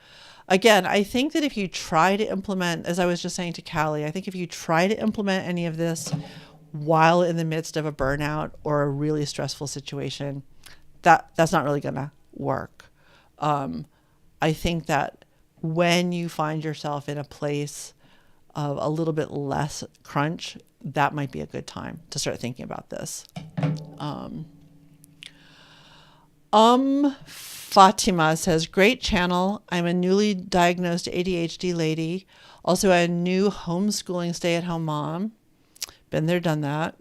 Again, I think that if you try to implement, as I was just saying to Callie, I think if you try to implement any of this while in the midst of a burnout or a really stressful situation, that's not really going to work. I think that when you find yourself in a place of a little bit less crunch, that might be a good time to start thinking about this. Fatima says, great channel. I'm a newly diagnosed ADHD lady. Also a new homeschooling stay-at-home mom. Been there, done that.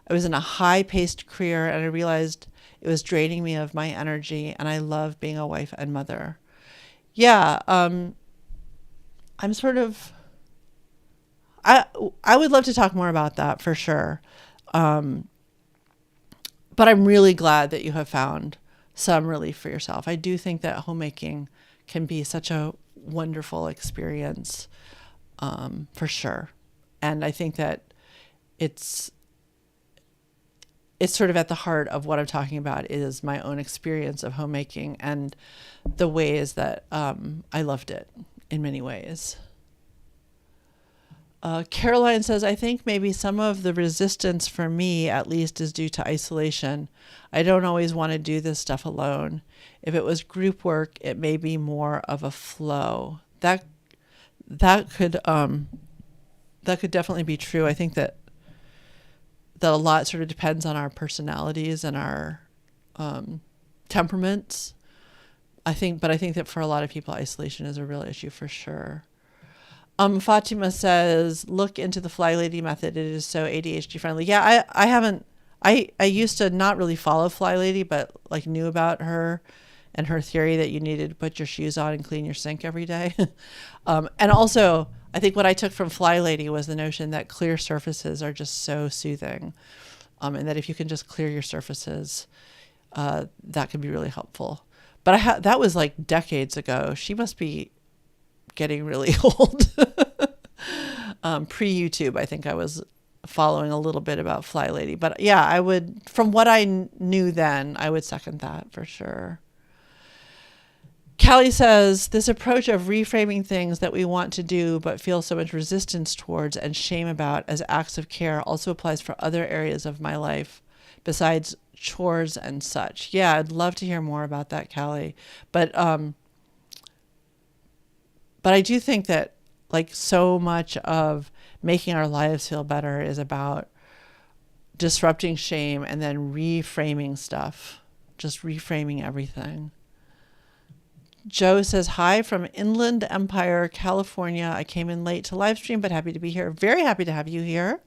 I was in a high-paced career and I realized it was draining me of my energy, and I love being a wife and mother. Yeah, I'm sort of, I would love to talk more about that for sure. But I'm really glad that you have found some relief for yourself. I do think that homemaking can be such a wonderful experience, for sure. And I think that it's sort of at the heart of what I'm talking about is my own experience of homemaking and the ways that I loved it in many ways. Caroline says, I think maybe some of the resistance for me, at least, is due to isolation. I don't always want to do this stuff alone. If it was group work, it may be more of a flow. That could definitely be true. I think that a lot sort of depends on our personalities and our temperaments. I think that for a lot of people, isolation is a real issue for sure. Fatima says, look into the Fly Lady method. It is so ADHD friendly. Yeah, I haven't, I used to not really follow Fly Lady, but like knew about her and her theory that you needed to put your shoes on and clean your sink every day. And also, I think what I took from Fly Lady was the notion that clear surfaces are just so soothing. And that if you can just clear your surfaces, that can be really helpful. But that was like decades ago. She must be getting really old. Pre-YouTube, I think I was following a little bit about Fly Lady. But yeah, I would, from what I knew then, I would second that for sure. Callie says, this approach of reframing things that we want to do but feel so much resistance towards and shame about as acts of care also applies for other areas of my life besides chores and such. Yeah, I'd love to hear more about that, Callie. But I do think that like so much of making our lives feel better is about disrupting shame and then reframing stuff, just reframing everything. Joe says, hi from Inland Empire, California. I came in late to live stream, but happy to be here. Very happy to have you here,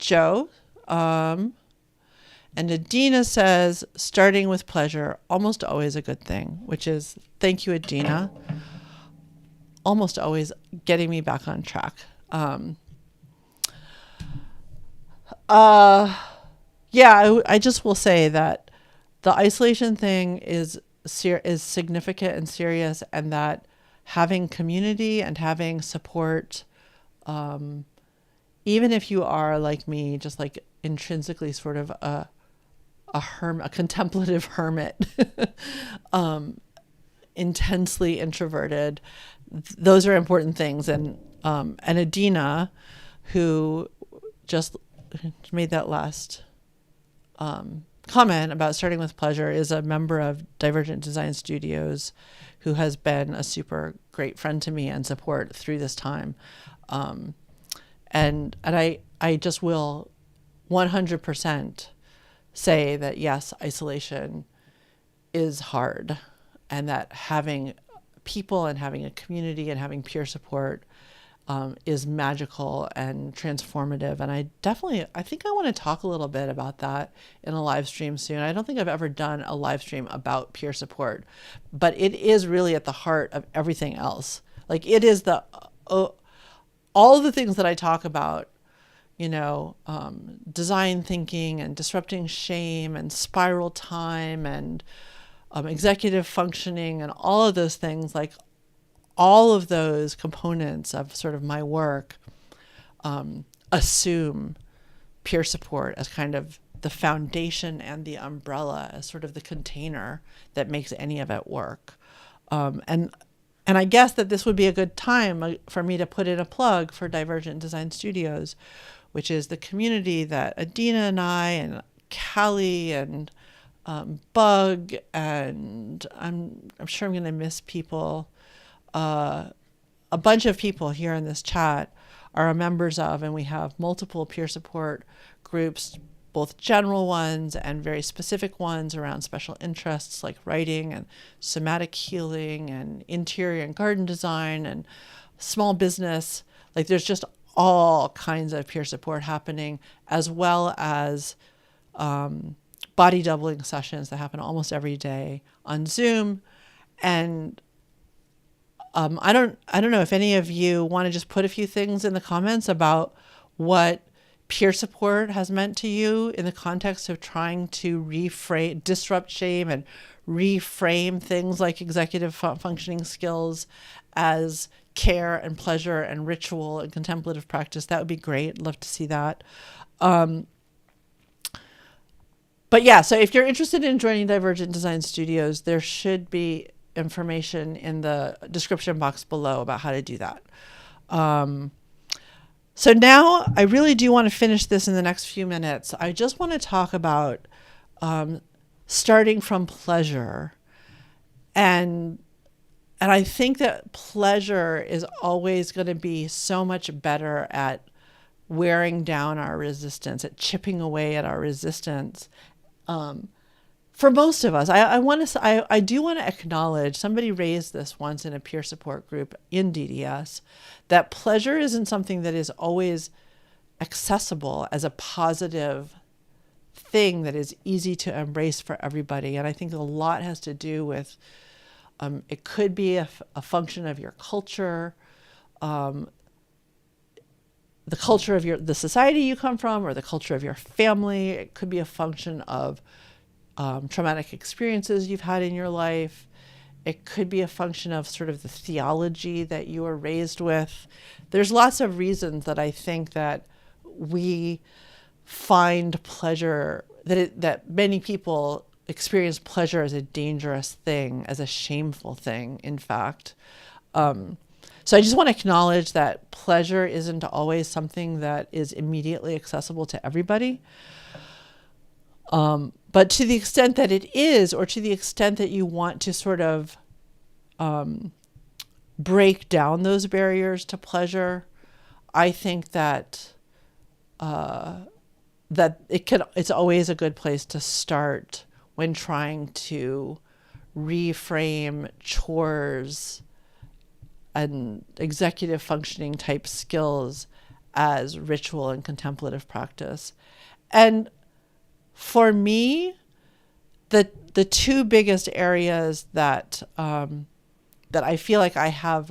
Joe. And Adina says, starting with pleasure, almost always a good thing, which is, thank you, Adina. Almost always getting me back on track. Yeah, I just will say that the isolation thing is significant and serious, and that having community and having support, even if you are like me, just like intrinsically sort of a contemplative hermit, intensely introverted, those are important things. And Adina, who just made that last comment about starting with pleasure, is a member of Divergent Design Studios, who has been a super great friend to me and support through this time. And I just will 100% say that yes, isolation is hard, and that having people and having a community and having peer support is magical and transformative. And I think I want to talk a little bit about that in a live stream soon. I don't think I've ever done a live stream about peer support, but it is really at the heart of everything else. Like it is all of the things that I talk about, design thinking and disrupting shame and spiral time and executive functioning and all of those things, like all of those components of sort of my work assume peer support as kind of the foundation and the umbrella, as sort of the container that makes any of it work. And I guess that this would be a good time for me to put in a plug for Divergent Design Studios, which is the community that Adina and I and Callie and Bug, and I'm sure I'm going to miss people. A bunch of people here in this chat are members of, and we have multiple peer support groups both general ones and very specific ones around special interests like writing and somatic healing and interior and garden design and small business. Like there's just all kinds of peer support happening, as well as body doubling sessions that happen almost every day on Zoom. And I don't know if any of you want to just put a few things in the comments about what peer support has meant to you in the context of trying to disrupt shame and reframe things like executive functioning skills as care and pleasure and ritual and contemplative practice. That would be great. Love to see that. But yeah, so if you're interested in joining Divergent Design Studios, there should be information in the description box below about how to do that. So now I really do want to finish this in the next few minutes. I just want to talk about starting from pleasure. And I think that pleasure is always going to be so much better at wearing down our resistance, at chipping away at our resistance. For most of us, I do want to acknowledge, somebody raised this once in a peer support group in DDS, that pleasure isn't something that is always accessible as a positive thing that is easy to embrace for everybody. And I think a lot has to do with, it could be a function of your culture, the culture of the society you come from, or the culture of your family. It could be a function of traumatic experiences you've had in your life. It could be a function of sort of the theology that you were raised with. There's lots of reasons that I think that we find pleasure, that many people experience pleasure as a dangerous thing, as a shameful thing, in fact. So I just want to acknowledge that pleasure isn't always something that is immediately accessible to everybody. But to the extent that it is, or to the extent that you want to sort of break down those barriers to pleasure, I think that it's always a good place to start when trying to reframe chores and executive functioning type skills as ritual and contemplative practice. And for me, the two biggest areas that I feel like I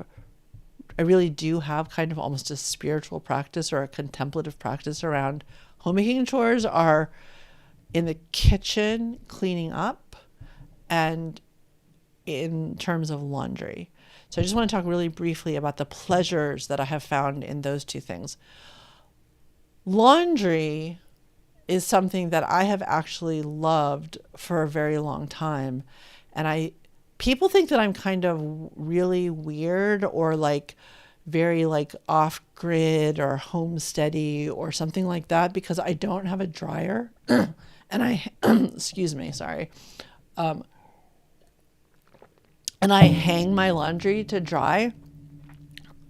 really do have kind of almost a spiritual practice or a contemplative practice around homemaking chores are in the kitchen, cleaning up, and in terms of laundry. So I just want to talk really briefly about the pleasures that I have found in those two things. Laundry is something that I have actually loved for a very long time. And people think that I'm kind of really weird or like very like off grid or homesteady or something like that because I don't have a dryer and I, excuse me, sorry. And I hang my laundry to dry.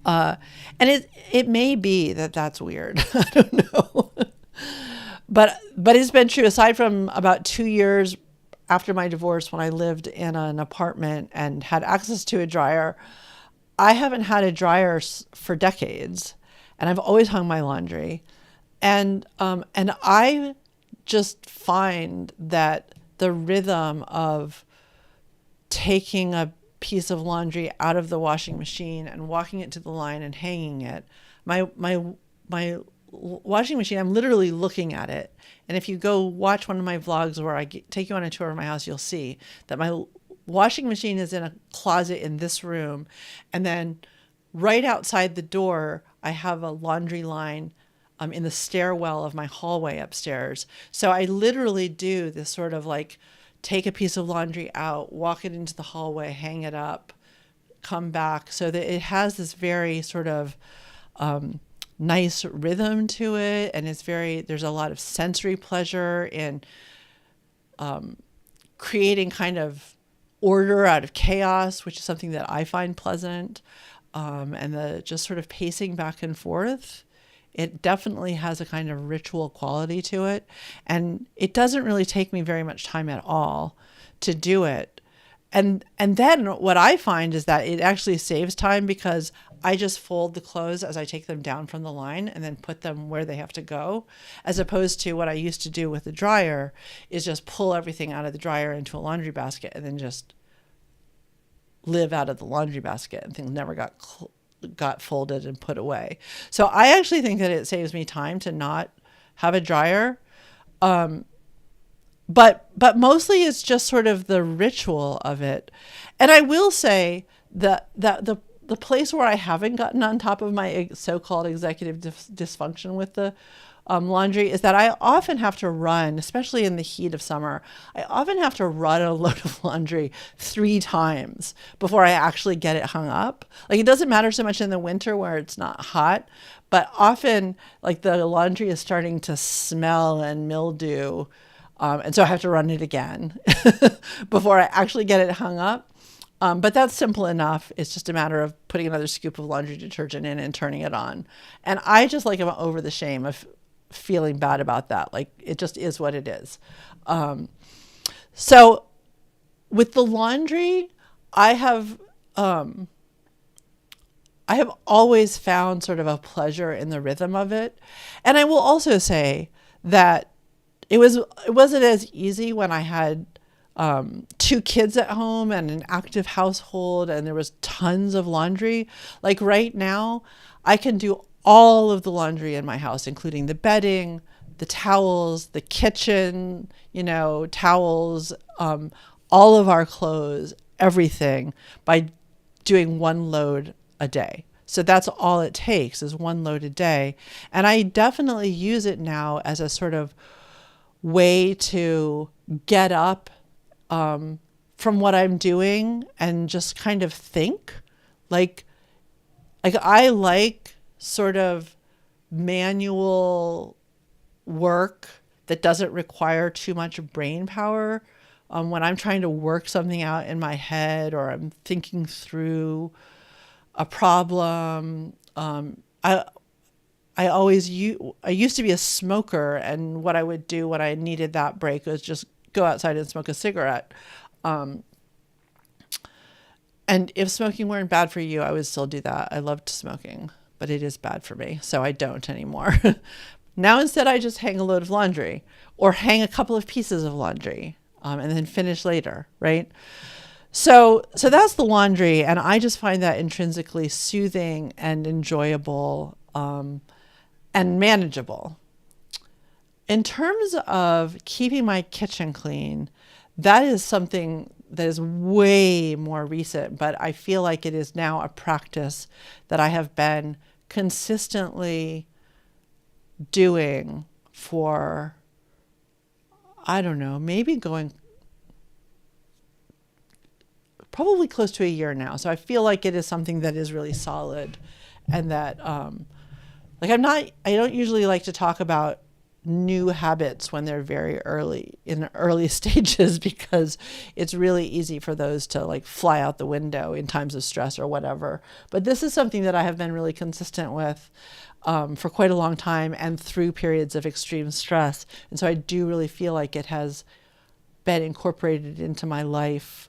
And it may be that that's weird. I don't know. But it's been true. Aside from about 2 years after my divorce, when I lived in an apartment and had access to a dryer, I haven't had a dryer for decades, and I've always hung my laundry. And I just find that the rhythm of taking a piece of laundry out of the washing machine and walking it to the line and hanging it, my washing machine, I'm literally looking at it. And if you go watch one of my vlogs where I take you on a tour of my house, you'll see that my washing machine is in a closet in this room. And then right outside the door, I have a laundry line in the stairwell of my hallway upstairs. So I literally do this sort of like take a piece of laundry out, walk it into the hallway, hang it up, come back, so that it has this very sort of nice rhythm to it. And there's a lot of sensory pleasure in creating kind of order out of chaos, which is something that I find pleasant. And the just sort of pacing back and forth It definitely has a kind of ritual quality to it. And it doesn't really take me very much time at all to do it. And then what I find is that it actually saves time because I just fold the clothes as I take them down from the line and then put them where they have to go, as opposed to what I used to do with the dryer is just pull everything out of the dryer into a laundry basket and then just live out of the laundry basket, and things never got folded and put away. So I actually think that it saves me time to not have a dryer. But mostly it's just sort of the ritual of it. And I will say that the place where I haven't gotten on top of my so-called executive dysfunction with the laundry is that I often have to run, especially in the heat of summer, I often have to run a load of laundry 3 times before I actually get it hung up. Like, it doesn't matter so much in the winter where it's not hot, but often like the laundry is starting to smell and mildew. And so I have to run it again before I actually get it hung up. But that's simple enough. It's just a matter of putting another scoop of laundry detergent in and turning it on. And I just like am over the shame of feeling bad about that. Like, it just is what it is. So with the laundry, I have always found sort of a pleasure in the rhythm of it. And I will also say that it wasn't as easy when I had 2 kids at home and an active household and there was tons of laundry. Like right now, I can do all of the laundry in my house, including the bedding, the towels, the kitchen, towels, all of our clothes, everything, by doing 1 load a day. So that's all it takes, is 1 load a day. And I definitely use it now as a sort of way to get up from what I'm doing and just kind of think. Like I like sort of manual work that doesn't require too much brain power. When I'm trying to work something out in my head or I'm thinking through a problem, I used to be a smoker, and what I would do when I needed that break was just go outside and smoke a cigarette. And if smoking weren't bad for you, I would still do that. I loved smoking, but it is bad for me, so I don't anymore. Now instead I just hang a load of laundry or hang a couple of pieces of laundry and then finish later, right? So that's the laundry, and I just find that intrinsically soothing and enjoyable and manageable. In terms of keeping my kitchen clean, that is something that is way more recent, but I feel like it is now a practice that I have been consistently doing for, I don't know, maybe going probably close to a year now. So I feel like it is something that is really solid, and that I don't usually like to talk about new habits when they're very early stages, because it's really easy for those to like fly out the window in times of stress or whatever. But this is something that I have been really consistent with for quite a long time and through periods of extreme stress. And so I do really feel like it has been incorporated into my life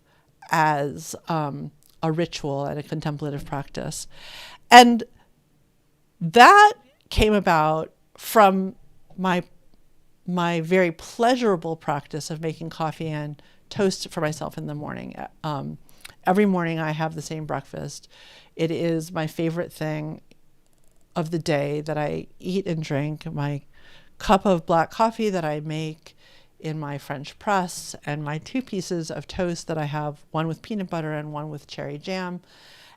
as a ritual and a contemplative practice. And that came about from my very pleasurable practice of making coffee and toast for myself in the morning. Every morning I have the same breakfast. It is my favorite thing of the day that I eat and drink. My cup of black coffee that I make in my French press, and my 2 pieces of toast that I have, one with peanut butter and one with cherry jam.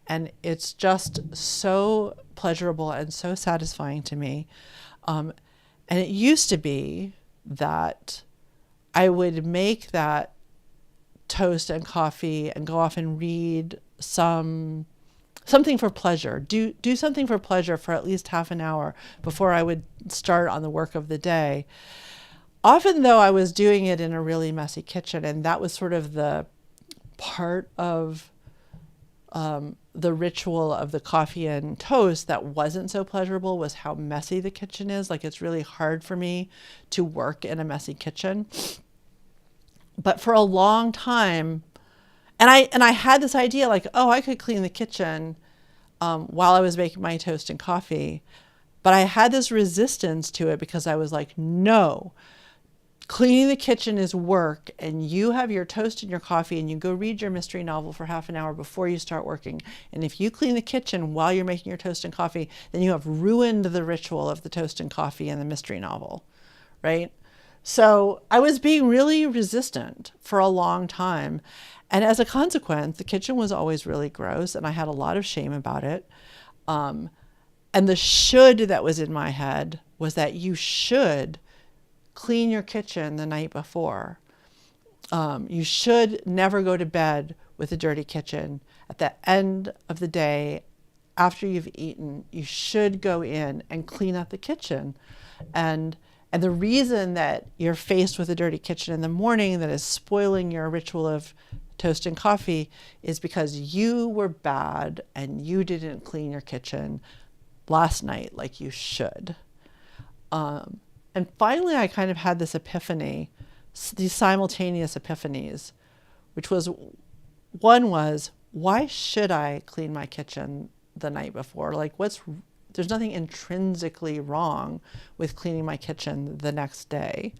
And it's just so pleasurable and so satisfying to me. And it used to be that I would make that toast and coffee and go off and read something for pleasure, do something for pleasure for at least half an hour before I would start on the work of the day. Often, though, I was doing it in a really messy kitchen, and that was sort of the part of the ritual of the coffee and toast that wasn't so pleasurable was how messy the kitchen is. Like, it's really hard for me to work in a messy kitchen. But for a long time, and I had this idea like, oh, I could clean the kitchen while I was making my toast and coffee. But I had this resistance to it because I was like, no, cleaning the kitchen is work, and you have your toast and your coffee and you go read your mystery novel for half an hour before you start working. And if you clean the kitchen while you're making your toast and coffee, then you have ruined the ritual of the toast and coffee and the mystery novel, right? So I was being really resistant for a long time. And as a consequence, the kitchen was always really gross, and I had a lot of shame about it. And the should that was in my head was that you should clean your kitchen the night before. You should never go to bed with a dirty kitchen. At the end of the day, after you've eaten, you should go in and clean up the kitchen. And the reason that you're faced with a dirty kitchen in the morning that is spoiling your ritual of toast and coffee is because you were bad and you didn't clean your kitchen last night like you should. And finally, I kind of had this epiphany, these simultaneous epiphanies, which was, one was, why should I clean my kitchen the night before? Like, there's nothing intrinsically wrong with cleaning my kitchen the next day,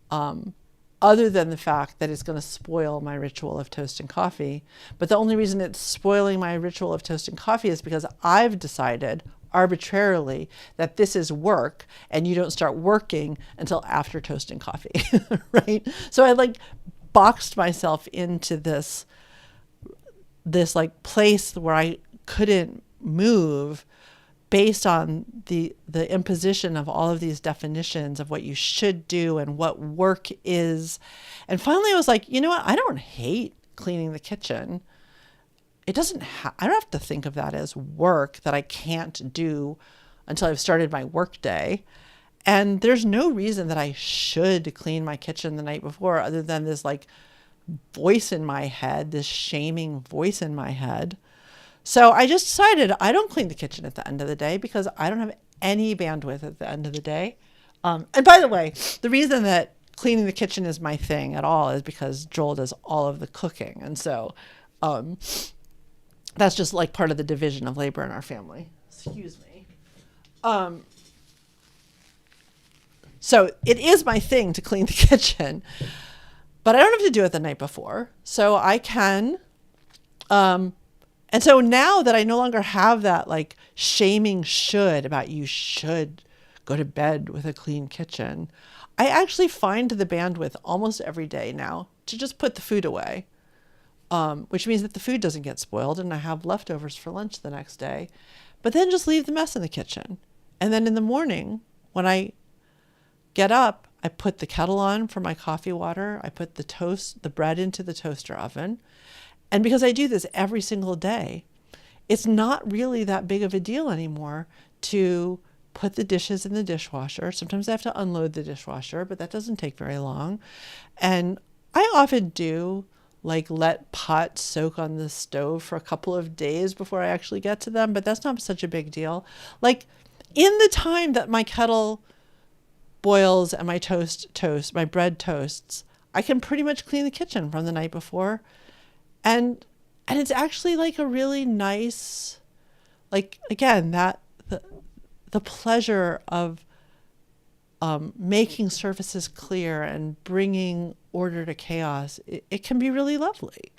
other than the fact that it's going to spoil my ritual of toast and coffee. But the only reason it's spoiling my ritual of toast and coffee is because I've decided arbitrarily that this is work, and you don't start working until after toast and coffee, right? So I like boxed myself into this like place where I couldn't move based on the imposition of all of these definitions of what you should do and what work is. And finally I was like, you know what? I don't hate cleaning the kitchen. It doesn't I don't have to think of that as work that I can't do until I've started my work day. And there's no reason that I should clean my kitchen the night before, other than this like voice in my head, this shaming voice in my head. So I just decided I don't clean the kitchen at the end of the day because I don't have any bandwidth at the end of the day. And by the way, the reason that cleaning the kitchen is my thing at all is because Joel does all of the cooking. And so that's just like part of the division of labor in our family. Excuse me. So it is my thing to clean the kitchen, but I don't have to do it the night before. So I can, and so now that I no longer have that like shaming should about you should go to bed with a clean kitchen, I actually find the bandwidth almost every day now to just put the food away. Which means that the food doesn't get spoiled and I have leftovers for lunch the next day, but then just leave the mess in the kitchen. And then in the morning, when I get up, I put the kettle on for my coffee water. I put the bread into the toaster oven. And because I do this every single day, it's not really that big of a deal anymore to put the dishes in the dishwasher. Sometimes I have to unload the dishwasher, but that doesn't take very long. And I often do like let pots soak on the stove for a couple of days before I actually get to them, but that's not such a big deal. Like in the time that my kettle boils and my my bread toasts, I can pretty much clean the kitchen from the night before. And it's actually like a really nice, like, again, that the pleasure of making surfaces clear and bringing order to chaos, it can be really lovely.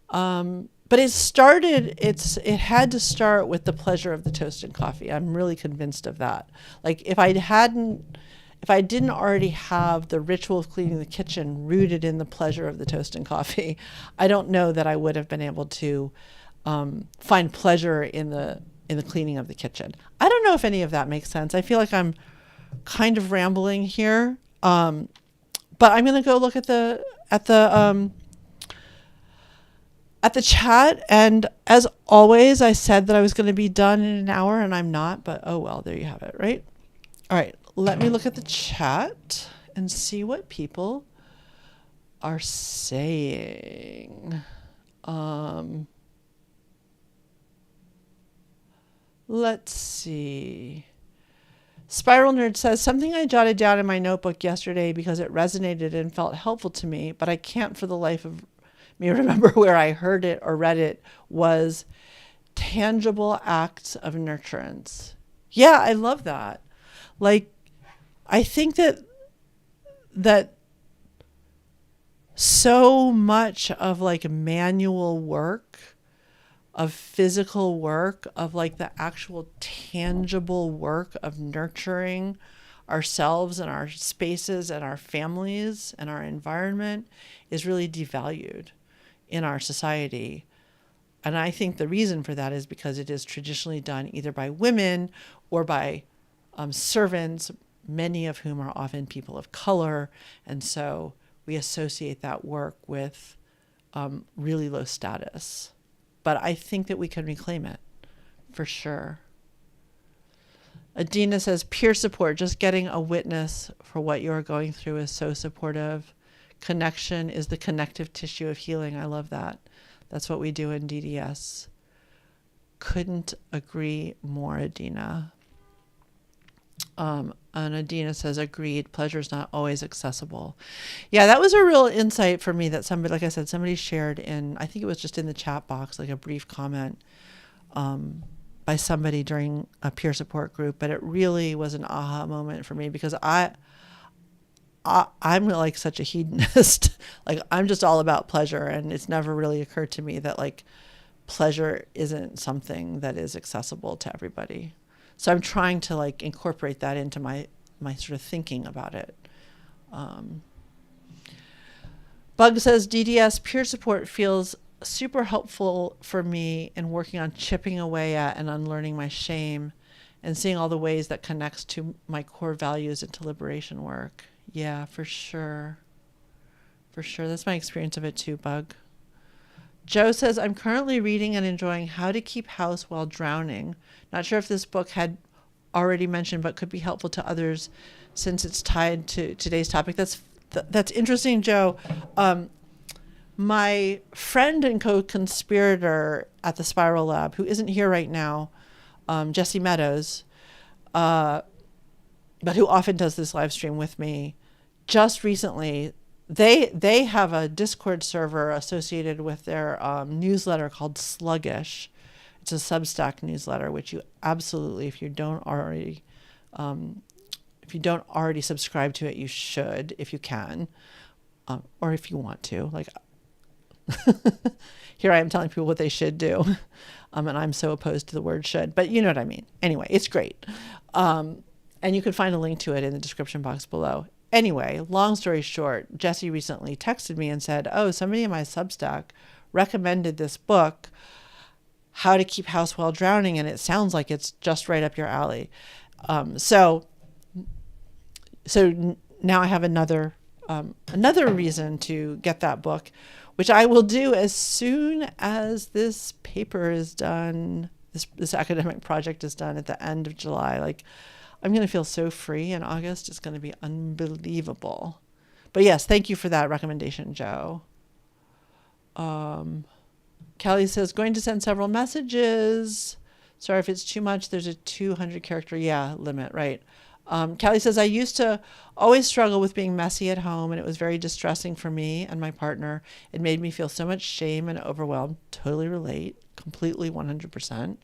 But it had to start with the pleasure of the toast and coffee. I'm really convinced of that. Like if I didn't already have the ritual of cleaning the kitchen rooted in the pleasure of the toast and coffee, I don't know that I would have been able to find pleasure in the cleaning of the kitchen. I don't know if any of that makes sense. I feel like I'm kind of rambling here, but I'm going to go look at the chat. And as always, I said that I was going to be done in an hour, and I'm not. But oh well, there you have it. Right. All right. Let me look at the chat and see what people are saying. Let's see. Spiral Nerd says, something I jotted down in my notebook yesterday because it resonated and felt helpful to me, but I can't for the life of me remember where I heard it or read it, was tangible acts of nurturance. Yeah, I love that. Like, I think that so much of like manual work, of physical work, of like the actual tangible work of nurturing ourselves and our spaces and our families and our environment is really devalued in our society. And I think the reason for that is because it is traditionally done either by women or by servants, many of whom are often people of color. And so we associate that work with really low status. But I think that we can reclaim it, for sure. Adina says, peer support, just getting a witness for what you're going through is so supportive. Connection is the connective tissue of healing. I love that. That's what we do in DDS. Couldn't agree more, Adina. And Adina says, agreed, pleasure is not always accessible. Yeah, that was a real insight for me that somebody, like I said, somebody shared in, I think it was just in the chat box, like a brief comment by somebody during a peer support group. But it really was an aha moment for me because I'm like such a hedonist. Like, I'm just all about pleasure. And it's never really occurred to me that like pleasure isn't something that is accessible to everybody. So I'm trying to like incorporate that into my sort of thinking about it. Bug says, DDS peer support feels super helpful for me in working on chipping away at and unlearning my shame and seeing all the ways that connects to my core values and to liberation work. Yeah, for sure. For sure. That's my experience of it too, Bug. Joe says, I'm currently reading and enjoying How to Keep House While Drowning. Not sure if this book had already mentioned, but could be helpful to others since it's tied to today's topic. That's interesting, Joe. My friend and co-conspirator at the Spiral Lab, who isn't here right now, Jessie Meadows, but who often does this live stream with me, just recently, they have a Discord server associated with their newsletter called SLUGGISH. It's a Substack newsletter, which you absolutely, if you don't already subscribe to it, you should, if you can, or if you want to. Like, here I am telling people what they should do, and I'm so opposed to the word should, but you know what I mean. Anyway, it's great, and you can find a link to it in the description box below. Anyway, long story short, Jessie recently texted me and said, oh, somebody in my Substack recommended this book, How to Keep House While Drowning, and it sounds like it's just right up your alley. So now I have another reason to get that book, which I will do as soon as this paper is done, this academic project is done at the end of July. Like, I'm going to feel so free in August. It's going to be unbelievable. But yes, thank you for that recommendation, Joe. Kelly says, going to send several messages. Sorry if it's too much. There's a 200 character limit, right? Kelly says, I used to always struggle with being messy at home, and it was very distressing for me and my partner. It made me feel so much shame and overwhelmed. Totally relate. Completely 100%.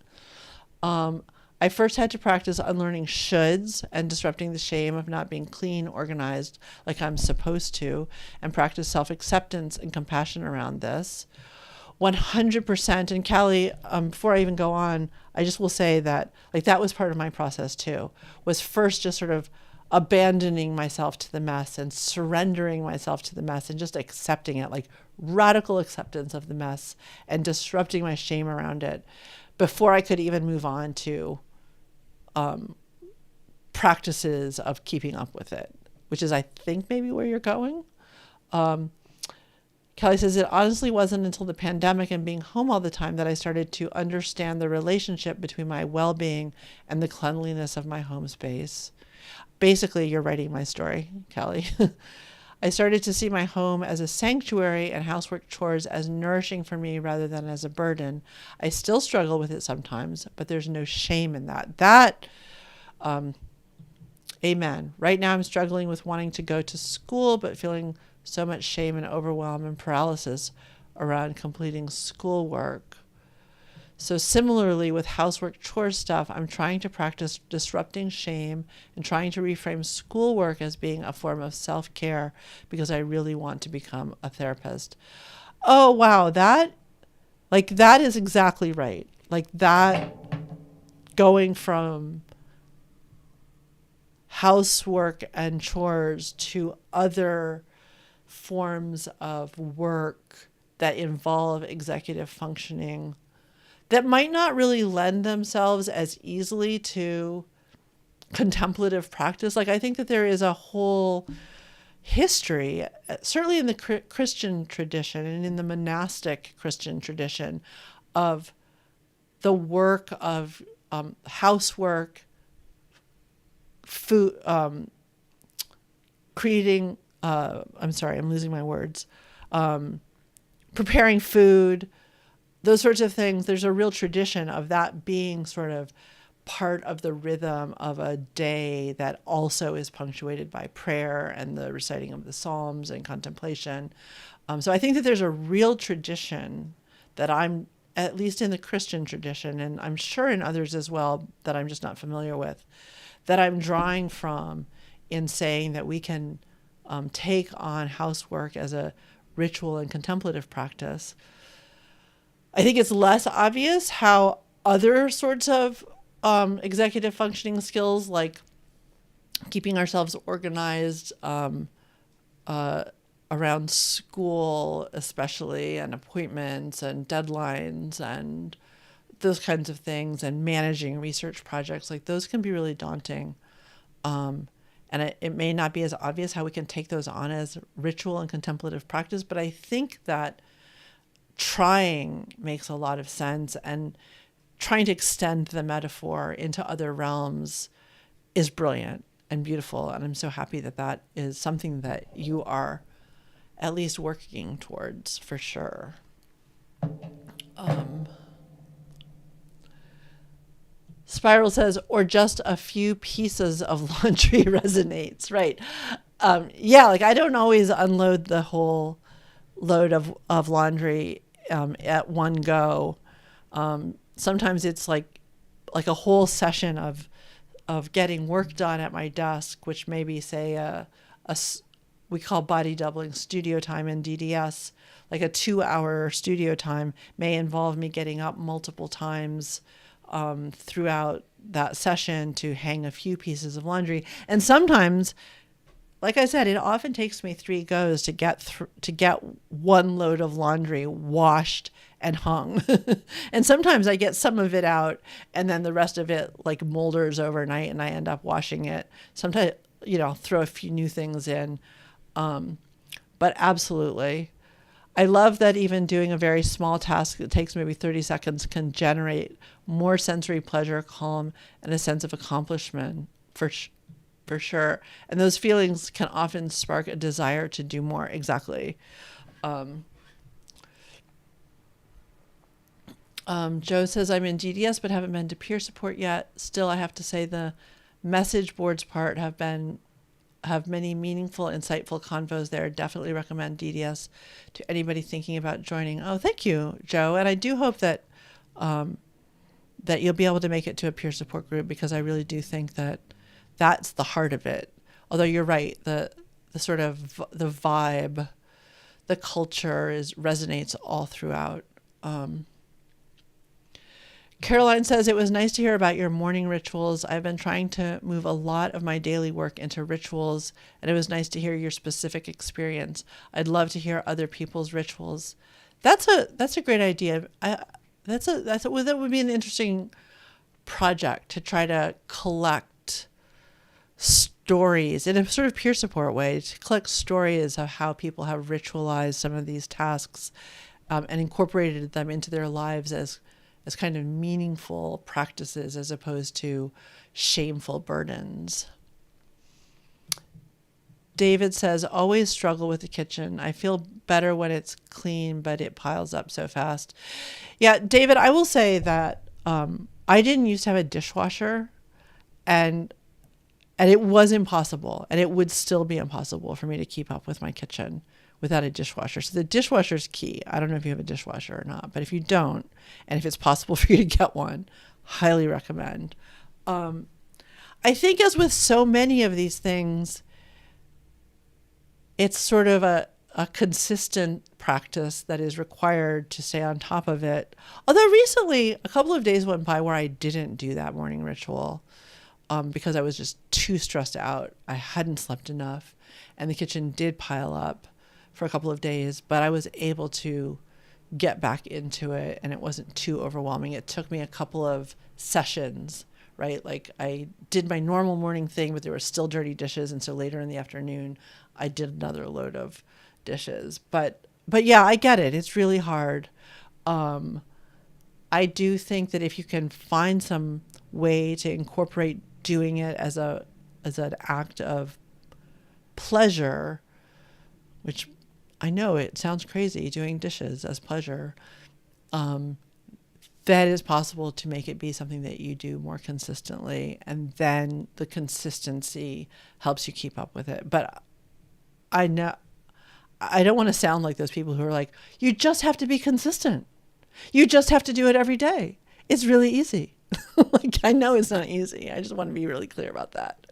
I first had to practice unlearning shoulds and disrupting the shame of not being clean, organized like I'm supposed to, and practice self-acceptance and compassion around this. 100%. And Callie, before I even go on, I just will say that like that was part of my process too, was first just sort of abandoning myself to the mess and surrendering myself to the mess and just accepting it, like radical acceptance of the mess and disrupting my shame around it before I could even move on to practices of keeping up with it, which is, I think, maybe where you're going. Kelly says, it honestly wasn't until the pandemic and being home all the time that I started to understand the relationship between my well-being and the cleanliness of my home space. Basically, you're writing my story, Kelly. I started to see my home as a sanctuary and housework chores as nourishing for me rather than as a burden. I still struggle with it sometimes, but there's no shame in that. Amen. Right now I'm struggling with wanting to go to school, but feeling so much shame and overwhelm and paralysis around completing schoolwork. So similarly with housework chore stuff, I'm trying to practice disrupting shame and trying to reframe schoolwork as being a form of self-care because I really want to become a therapist. Oh, wow. That is exactly right. Like that, going from housework and chores to other forms of work that involve executive functioning that might not really lend themselves as easily to contemplative practice. Like I think that there is a whole history, certainly in the Christian tradition and in the monastic Christian tradition, of the work of housework, food, creating, I'm sorry, I'm losing my words, preparing food, those sorts of things. There's a real tradition of that being sort of part of the rhythm of a day that also is punctuated by prayer and the reciting of the Psalms and contemplation. So I think that there's a real tradition that I'm, at least in the Christian tradition, and I'm sure in others as well that I'm just not familiar with, that I'm drawing from in saying that we can take on housework as a ritual and contemplative practice. I think it's less obvious how other sorts of executive functioning skills, like keeping ourselves organized around school especially, and appointments and deadlines and those kinds of things, and managing research projects, like those can be really daunting. And it may not be as obvious how we can take those on as ritual and contemplative practice, but I think that trying makes a lot of sense, and trying to extend the metaphor into other realms is brilliant and beautiful. And I'm so happy that that is something that you are at least working towards, for sure. Spiral says, or just a few pieces of laundry resonates, right? Yeah, like I don't always unload the whole load of laundry at one go. Sometimes it's like a whole session of getting work done at my desk, which may be, say, we call body doubling studio time in DDS. Like a 2-hour studio time may involve me getting up multiple times throughout that session to hang a few pieces of laundry. And sometimes, like I said, it often takes me 3 goes to get one load of laundry washed and hung. And sometimes I get some of it out and then the rest of it like molders overnight and I end up washing it. Sometimes, I'll throw a few new things in. But absolutely. I love that even doing a very small task that takes maybe 30 seconds can generate more sensory pleasure, calm, and a sense of accomplishment for sure. And those feelings can often spark a desire to do more. Exactly. Joe says, I'm in DDS, but haven't been to peer support yet. Still, I have to say the message boards part have many meaningful, insightful convos there. Definitely recommend DDS to anybody thinking about joining. Oh, thank you, Joe. And I do hope that that you'll be able to make it to a peer support group, because I really do think that that's the heart of it. Although you're right, the sort of the vibe, the culture resonates all throughout. Caroline says, it was nice to hear about your morning rituals. I've been trying to move a lot of my daily work into rituals, and it was nice to hear your specific experience. I'd love to hear other people's rituals. That's a great idea. That would be an interesting project, to try to collect stories in a sort of peer support way, to collect stories of how people have ritualized some of these tasks and incorporated them into their lives as kind of meaningful practices as opposed to shameful burdens. David says, always struggle with the kitchen. I feel better when it's clean, but it piles up so fast. Yeah, David, I will say that I didn't used to have a dishwasher, and it was impossible, and it would still be impossible for me to keep up with my kitchen without a dishwasher. So the dishwasher is key. I don't know if you have a dishwasher or not, but if you don't, and if it's possible for you to get one, highly recommend. I think as with so many of these things, it's sort of a consistent practice that is required to stay on top of it. Although recently, a couple of days went by where I didn't do that morning ritual because I was just too stressed out. I hadn't slept enough, and the kitchen did pile up for a couple of days, but I was able to get back into it, and it wasn't too overwhelming. It took me a couple of sessions, right? Like I did my normal morning thing, but there were still dirty dishes, and so later in the afternoon, I did another load of dishes. But yeah, I get it. It's really hard. I do think that if you can find some way to incorporate doing it as an act of pleasure, which I know it sounds crazy, doing dishes as pleasure, that is possible to make it be something that you do more consistently, and then the consistency helps you keep up with it. But I know I don't want to sound like those people who are like, you just have to be consistent. You just have to do it every day. It's really easy. Like, I know it's not easy. I just want to be really clear about that.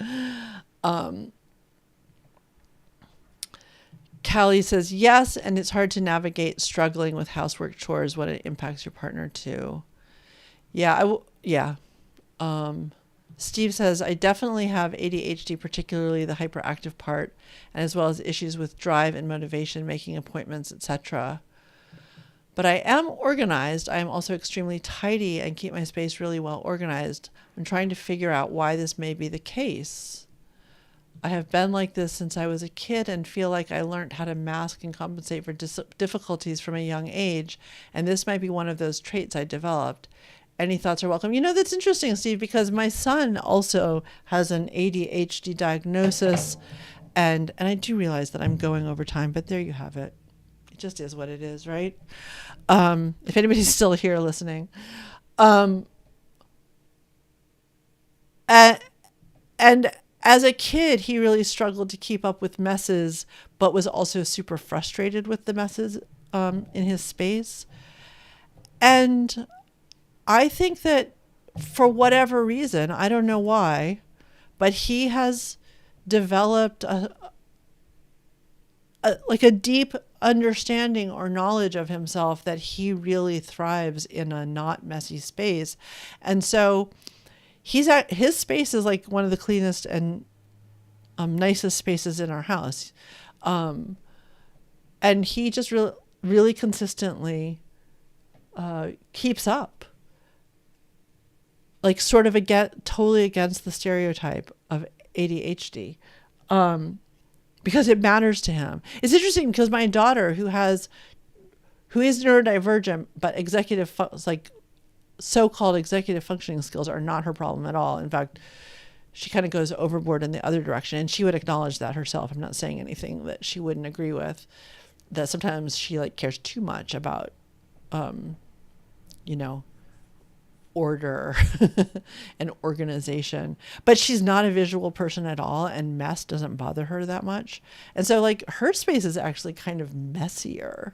Callie says, yes, and it's hard to navigate struggling with housework chores when it impacts your partner too. Yeah. Steve says, I definitely have ADHD, particularly the hyperactive part, and as well as issues with drive and motivation, making appointments, etc. But I am organized. I am also extremely tidy and keep my space really well organized. I'm trying to figure out why this may be the case. I have been like this since I was a kid and feel like I learned how to mask and compensate for difficulties from a young age, and this might be one of those traits I developed. Any thoughts are welcome. You know, that's interesting, Steve, because my son also has an ADHD diagnosis, and I do realize that I'm going over time, but there you have it. It just is what it is, right? If anybody's still here listening. And as a kid, he really struggled to keep up with messes, but was also super frustrated with the messes in his space. And I think that for whatever reason, I don't know why, but he has developed a deep understanding or knowledge of himself that he really thrives in a not messy space. And so his space is like one of the cleanest and nicest spaces in our house. And he just really consistently keeps up. Like sort of totally against the stereotype of ADHD, because it matters to him. It's interesting because my daughter, who is neurodivergent, but so-called executive functioning skills are not her problem at all. In fact, she kind of goes overboard in the other direction, and she would acknowledge that herself. I'm not saying anything that she wouldn't agree with. That sometimes she cares too much about, order and organization, but she's not a visual person at all, and mess doesn't bother her that much. And so her space is actually kind of messier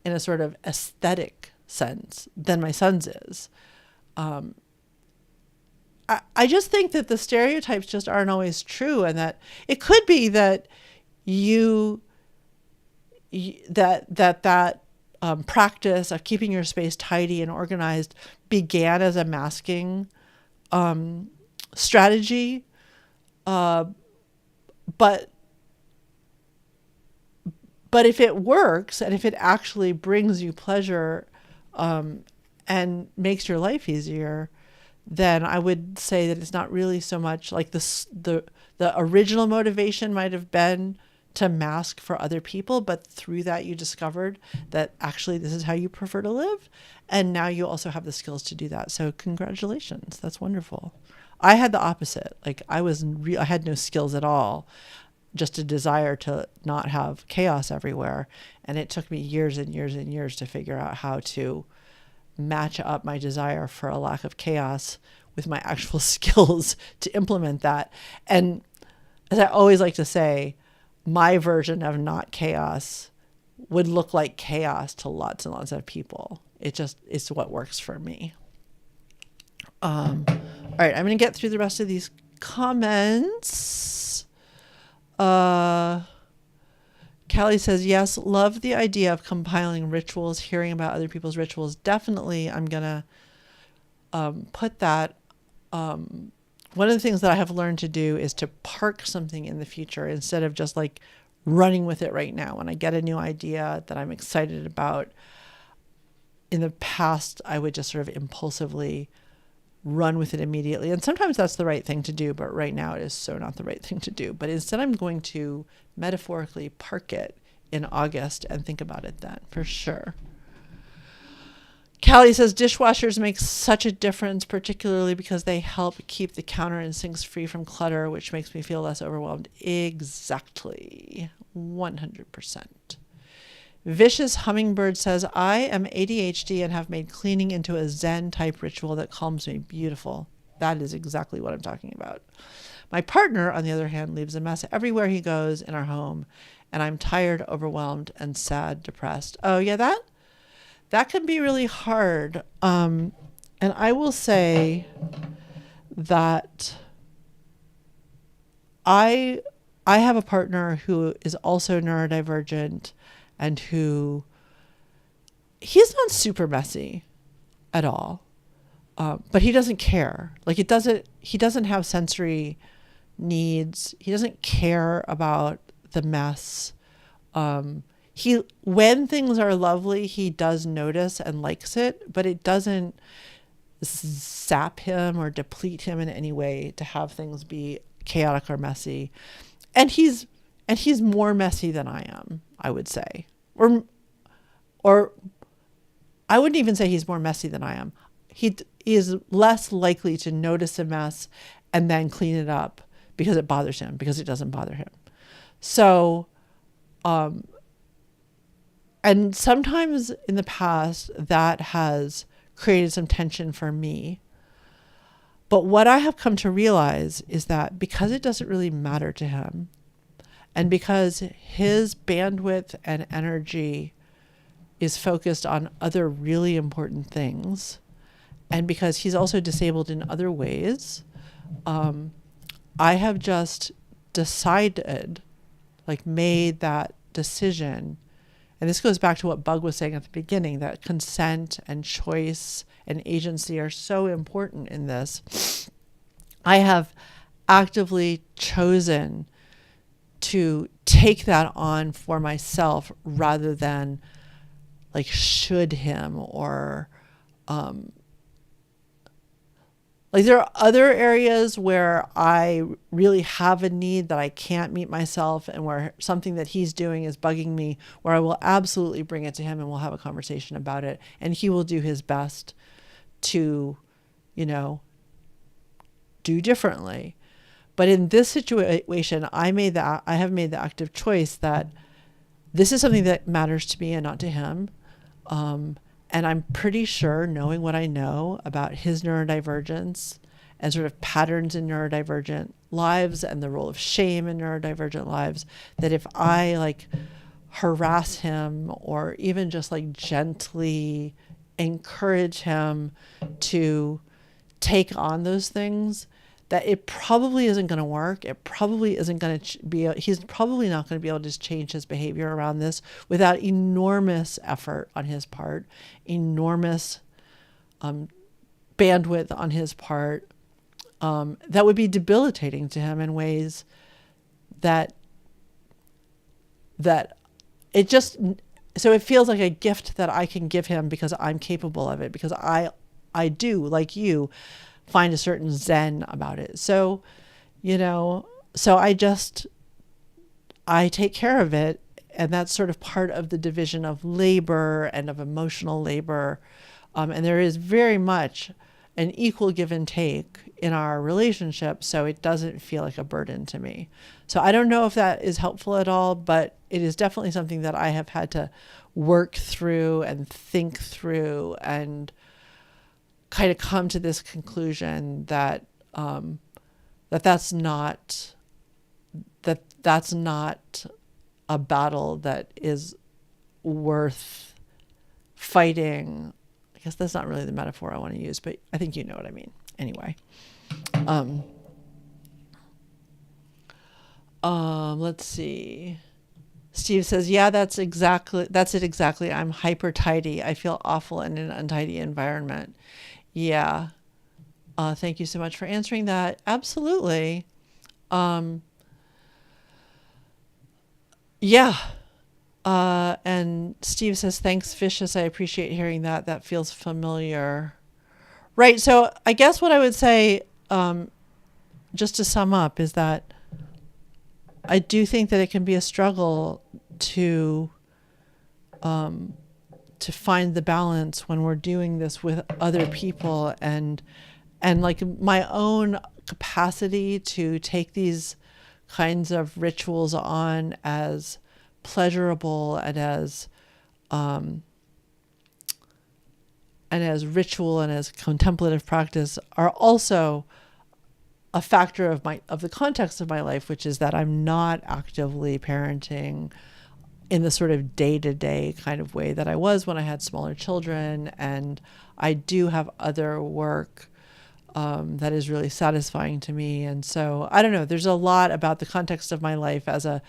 in a sort of aesthetic sense than my son's is. I just think that the stereotypes just aren't always true, and that it could be that that practice of keeping your space tidy and organized began as a masking strategy, but if it works, and if it actually brings you pleasure and makes your life easier, then I would say that it's not really so much like the original motivation might have been to mask for other people, but through that you discovered that actually this is how you prefer to live, and now you also have the skills to do that. So congratulations, that's wonderful. I had the opposite. I had no skills at all, just a desire to not have chaos everywhere. And it took me years and years and years to figure out how to match up my desire for a lack of chaos with my actual skills to implement that. And as I always like to say, my version of not chaos would look like chaos to lots and lots of people. It's what works for me. All right, I'm going to get through the rest of these comments. Callie says, yes, love the idea of compiling rituals, hearing about other people's rituals. Definitely, I'm going to put that. One of the things that I have learned to do is to park something in the future instead of just like running with it right now. When I get a new idea that I'm excited about, in the past, I would just sort of impulsively run with it immediately. And sometimes that's the right thing to do, but right now it is so not the right thing to do. But instead, I'm going to metaphorically park it in August and think about it then, for sure. Callie says, dishwashers make such a difference, particularly because they help keep the counter and sinks free from clutter, which makes me feel less overwhelmed. Exactly. 100%. Vicious Hummingbird says, I am ADHD and have made cleaning into a Zen type ritual that calms me. Beautiful. That is exactly what I'm talking about. My partner, on the other hand, leaves a mess everywhere he goes in our home, and I'm tired, overwhelmed, and sad, depressed. Oh yeah, that can be really hard. And I will say that I have a partner who is also neurodivergent, and he's not super messy at all, but he doesn't care. Like he doesn't have sensory needs. He doesn't care about the mess. When things are lovely, he does notice and likes it, but it doesn't sap him or deplete him in any way to have things be chaotic or messy. And he's more messy than I am, I would say. Or I wouldn't even say he's more messy than I am. He is less likely to notice a mess and then clean it up because it bothers him, because it doesn't bother him. So, and sometimes in the past that has created some tension for me. But what I have come to realize is that because it doesn't really matter to him, and because his bandwidth and energy is focused on other really important things, and because he's also disabled in other ways, I have just decided, like made that decision. And this goes back to what Bug was saying at the beginning, that consent and choice and agency are so important in this. I have actively chosen to take that on for myself rather than like should him or like there are other areas where I really have a need that I can't meet myself, and where something that he's doing is bugging me, where I will absolutely bring it to him and we'll have a conversation about it, and he will do his best to, do differently. But in this situation, I have made the active choice that this is something that matters to me and not to him. And I'm pretty sure, knowing what I know about his neurodivergence and sort of patterns in neurodivergent lives and the role of shame in neurodivergent lives, that if I like harass him or even just like gently encourage him to take on those things, that it probably isn't going to work. It probably isn't going to he's probably not going to be able to change his behavior around this without enormous effort on his part, enormous bandwidth on his part, that would be debilitating to him in ways that it just, so it feels like a gift that I can give him because I'm capable of it, because I do, like you, find a certain zen about it. So, so I take care of it. And that's sort of part of the division of labor and of emotional labor. And there is very much an equal give and take in our relationship, so it doesn't feel like a burden to me. So I don't know if that is helpful at all, but it is definitely something that I have had to work through and think through and kind of come to this conclusion that that's not a battle that is worth fighting. I guess that's not really the metaphor I want to use, but I think you know what I mean. Anyway, let's see. Steve says, yeah, that's it exactly. I'm hyper tidy. I feel awful in an untidy environment. Yeah. Thank you so much for answering that. Absolutely. Yeah. And Steve says, thanks, Vicious. I appreciate hearing that. That feels familiar. Right. So I guess what I would say, just to sum up, is that I do think that it can be a struggle to find the balance when we're doing this with other people, and like my own capacity to take these kinds of rituals on as pleasurable and as ritual and as contemplative practice are also a factor of the context of my life, which is that I'm not actively parenting in the sort of day-to-day kind of way that I was when I had smaller children. And I do have other work that is really satisfying to me. And so, I don't know, there's a lot about the context of my life as a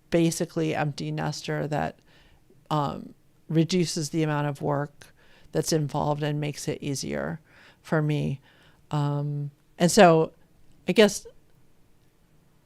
basically empty nester that reduces the amount of work that's involved and makes it easier for me. And so I guess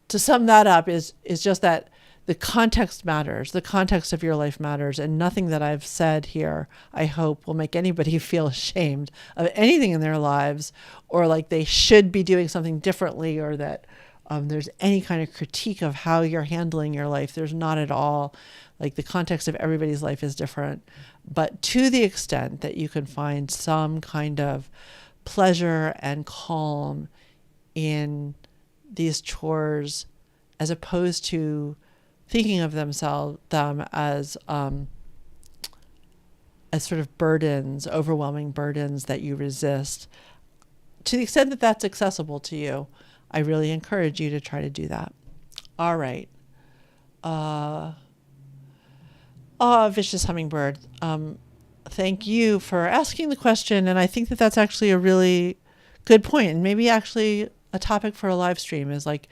to sum that up is just that the context matters. The context of your life matters, and nothing that I've said here, I hope, will make anybody feel ashamed of anything in their lives, or like they should be doing something differently, or that there's any kind of critique of how you're handling your life. There's not at all. Like, the context of everybody's life is different. But to the extent that you can find some kind of pleasure and calm in these chores, as opposed to thinking of them as sort of burdens, overwhelming burdens that you resist, to the extent that that's accessible to you, I really encourage you to try to do that. All right. Vicious Hummingbird. Thank you for asking the question. And I think that that's actually a really good point. And maybe actually a topic for a live stream is like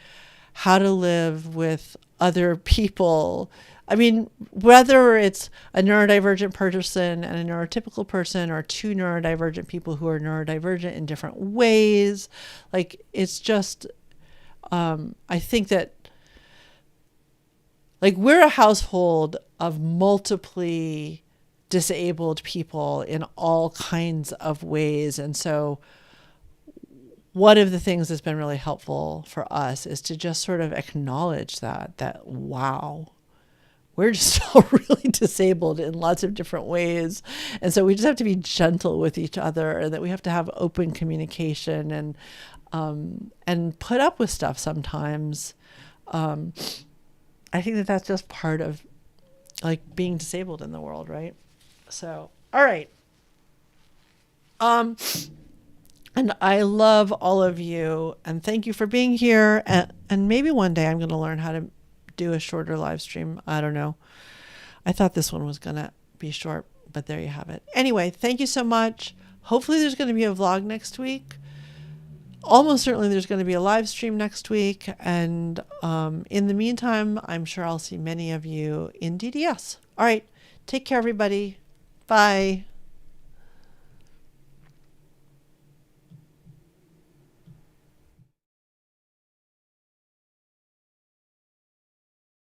how to live with other people. I mean, whether it's a neurodivergent person and a neurotypical person, or two neurodivergent people who are neurodivergent in different ways, like, it's just, I think that, like, we're a household of multiply disabled people in all kinds of ways. And so one of the things that's been really helpful for us is to just sort of acknowledge that, wow, we're just all really disabled in lots of different ways. And so we just have to be gentle with each other, and that we have to have open communication and put up with stuff sometimes. I think that that's just part of, like, being disabled in the world, right? So, all right. And I love all of you, and thank you for being here. And maybe one day I'm going to learn how to do a shorter live stream. I don't know. I thought this one was going to be short, but there you have it. Anyway, thank you so much. Hopefully there's going to be a vlog next week. Almost certainly there's going to be a live stream next week. And in the meantime, I'm sure I'll see many of you in DDS. All right. Take care, everybody. Bye.